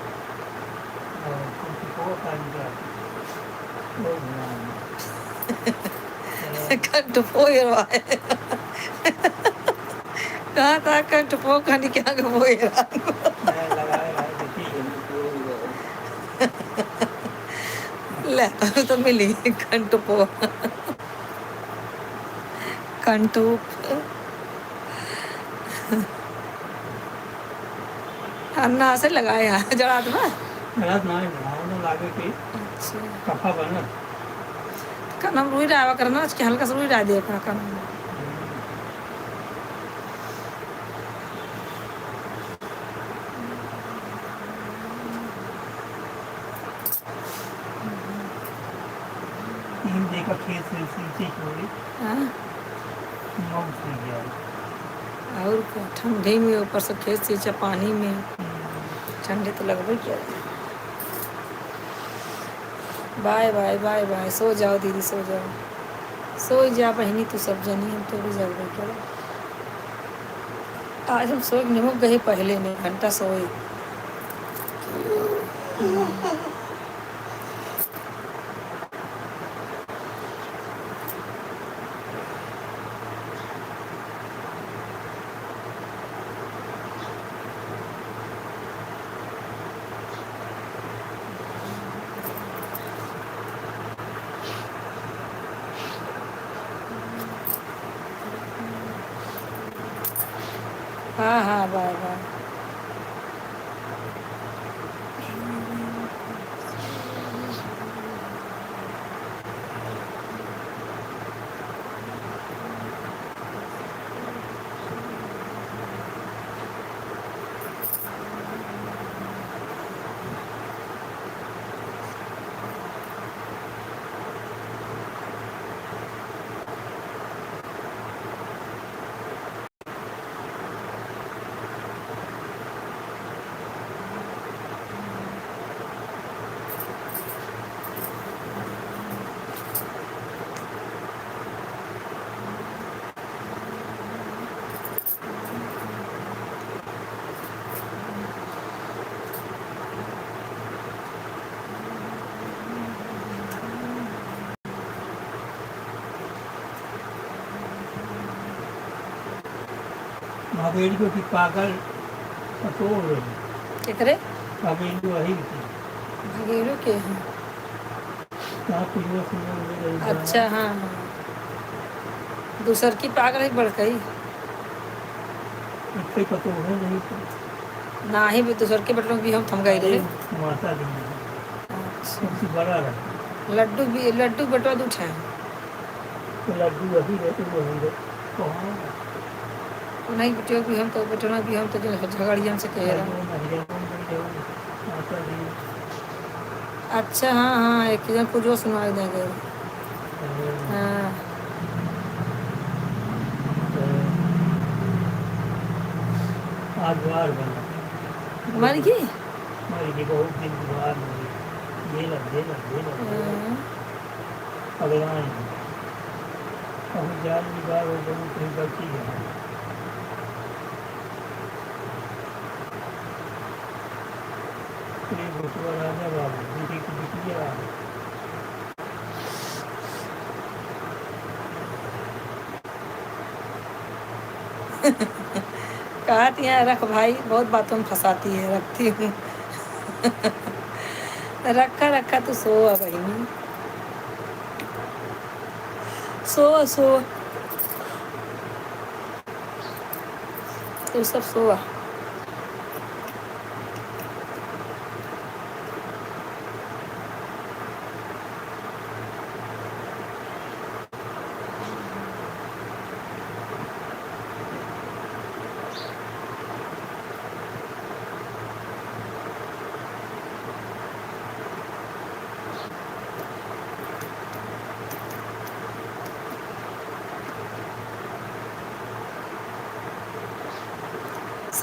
और कुछ को पानी जाती वो कंटपो गिरवाए कहाँ था कंटपो खानी क्या गपो गिरा मैं लगाया है देखिए ले तो मिली कंटपो कंटूप अन्ना से लगाया जड़ा था। गलत ना है ना लागे कि अच्छा कफा बना कनम रुई डावा करना आज के हल्का सा रुई डाल दिया अपना कनम तीन देखा खेत से सींचे छोड़ी हाँ मऊ से गया और क्या ठंडी में ऊपर से खेत सींचा पानी में ठंडी तो लगभग क्या। बाय बाय बाय बाय सो जाओ दीदी सो जाओ सो जा बहनी तू सब जनी हम तो भी जाओ क्या। आज हम सो निमुक गए पहले में घंटा सोए हाँ हाँ बाय बाय। हवेली की पागल पटोल रही क्या करे हवेली वही थी भगेलू के हैं। यहाँ कुछ वो सुंदर मिल रही अच्छा हाँ हाँ दूसर की पागल ही बढ़ गई इतने पटोल है नहीं तो ना ही भी दूसर के बटनों भी हम थम गए रहे। माता दी अच्छा सबसे बड़ा रहा लड्डू बटवा दूठ है तो लड्डू अभी रहते वो हम तो हाँ नहीं बटियो भी हम तो बटना भी हम तो जो झगड़ियन से कह रहा। माता दी अच्छा हाँ हाँ एक जन कुछ जो सुनाई देंगे हाँ आज बार बना मर गई हमारी की बहुत दिन बाहर जेल अगलान अब जान की बार हो गई कहीं बची है भुटवा राजा बाबू बेटी की बिटिया कहती है रख भाई बहुत बातों में फंसाती है रखती हूँ रखा रखा तो सो बहनी सो तो सब सो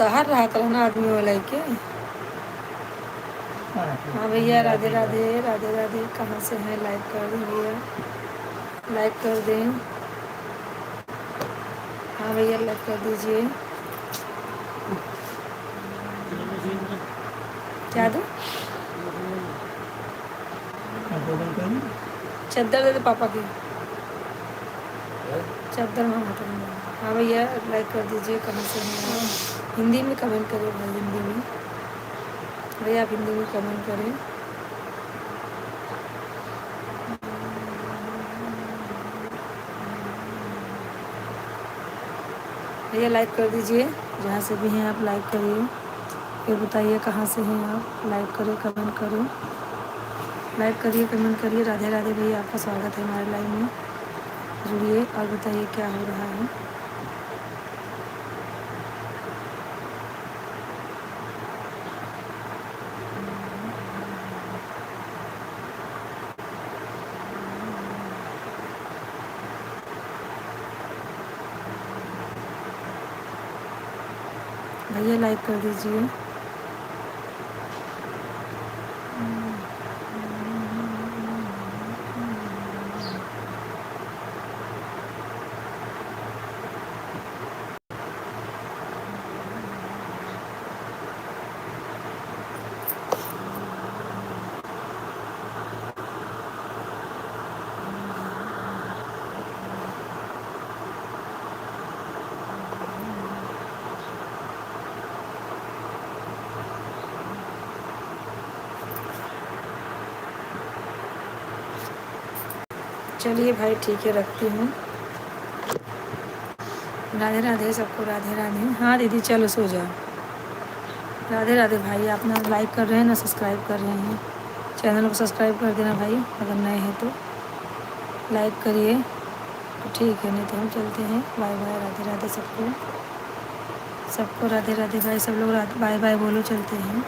शहर रहा करो ना आदमी वाला के। हाँ भैया, राधे राधे राधे राधे। कहाँ से हैं? लाइक कर दें भैया, लाइक कर दें। हाँ भैया, लाइक कर दीजिए। क्या दूँ? चद्दर दे दे पापा की, चद्दर में मत रखना। हाँ भैया, लाइक कर दीजिए। कहाँ से हैं आप? हिंदी में कमेंट करें भाई, हिंदी में भैया, आप हिंदी में कमेंट करें। भैया लाइक कर दीजिए, जहाँ से भी हैं आप लाइक करिए। फिर बताइए कहाँ से हैं आप। लाइक करें, कमेंट करें, लाइक करिए, कमेंट करिए। राधे राधे भैया, आपका स्वागत है हमारे लाइव में। जुड़िए और बताइए क्या हो रहा है। भैया लाइक कर दीजिए। चलिए भाई, ठीक है, रखती हूँ। राधे राधे सबको, राधे राधे। हाँ दीदी, चलो सो जाओ। राधे राधे भाई, आप ना लाइक कर रहे हैं ना सब्सक्राइब कर रहे हैं। चैनल को सब्सक्राइब कर देना भाई, अगर नए हैं तो लाइक करिए। तो ठीक है, नहीं तो हम चलते हैं। बाय बाय, राधे राधे सबको, सबको राधे राधे भाई। सब लोग बाय बाय बोलो, चलते हैं।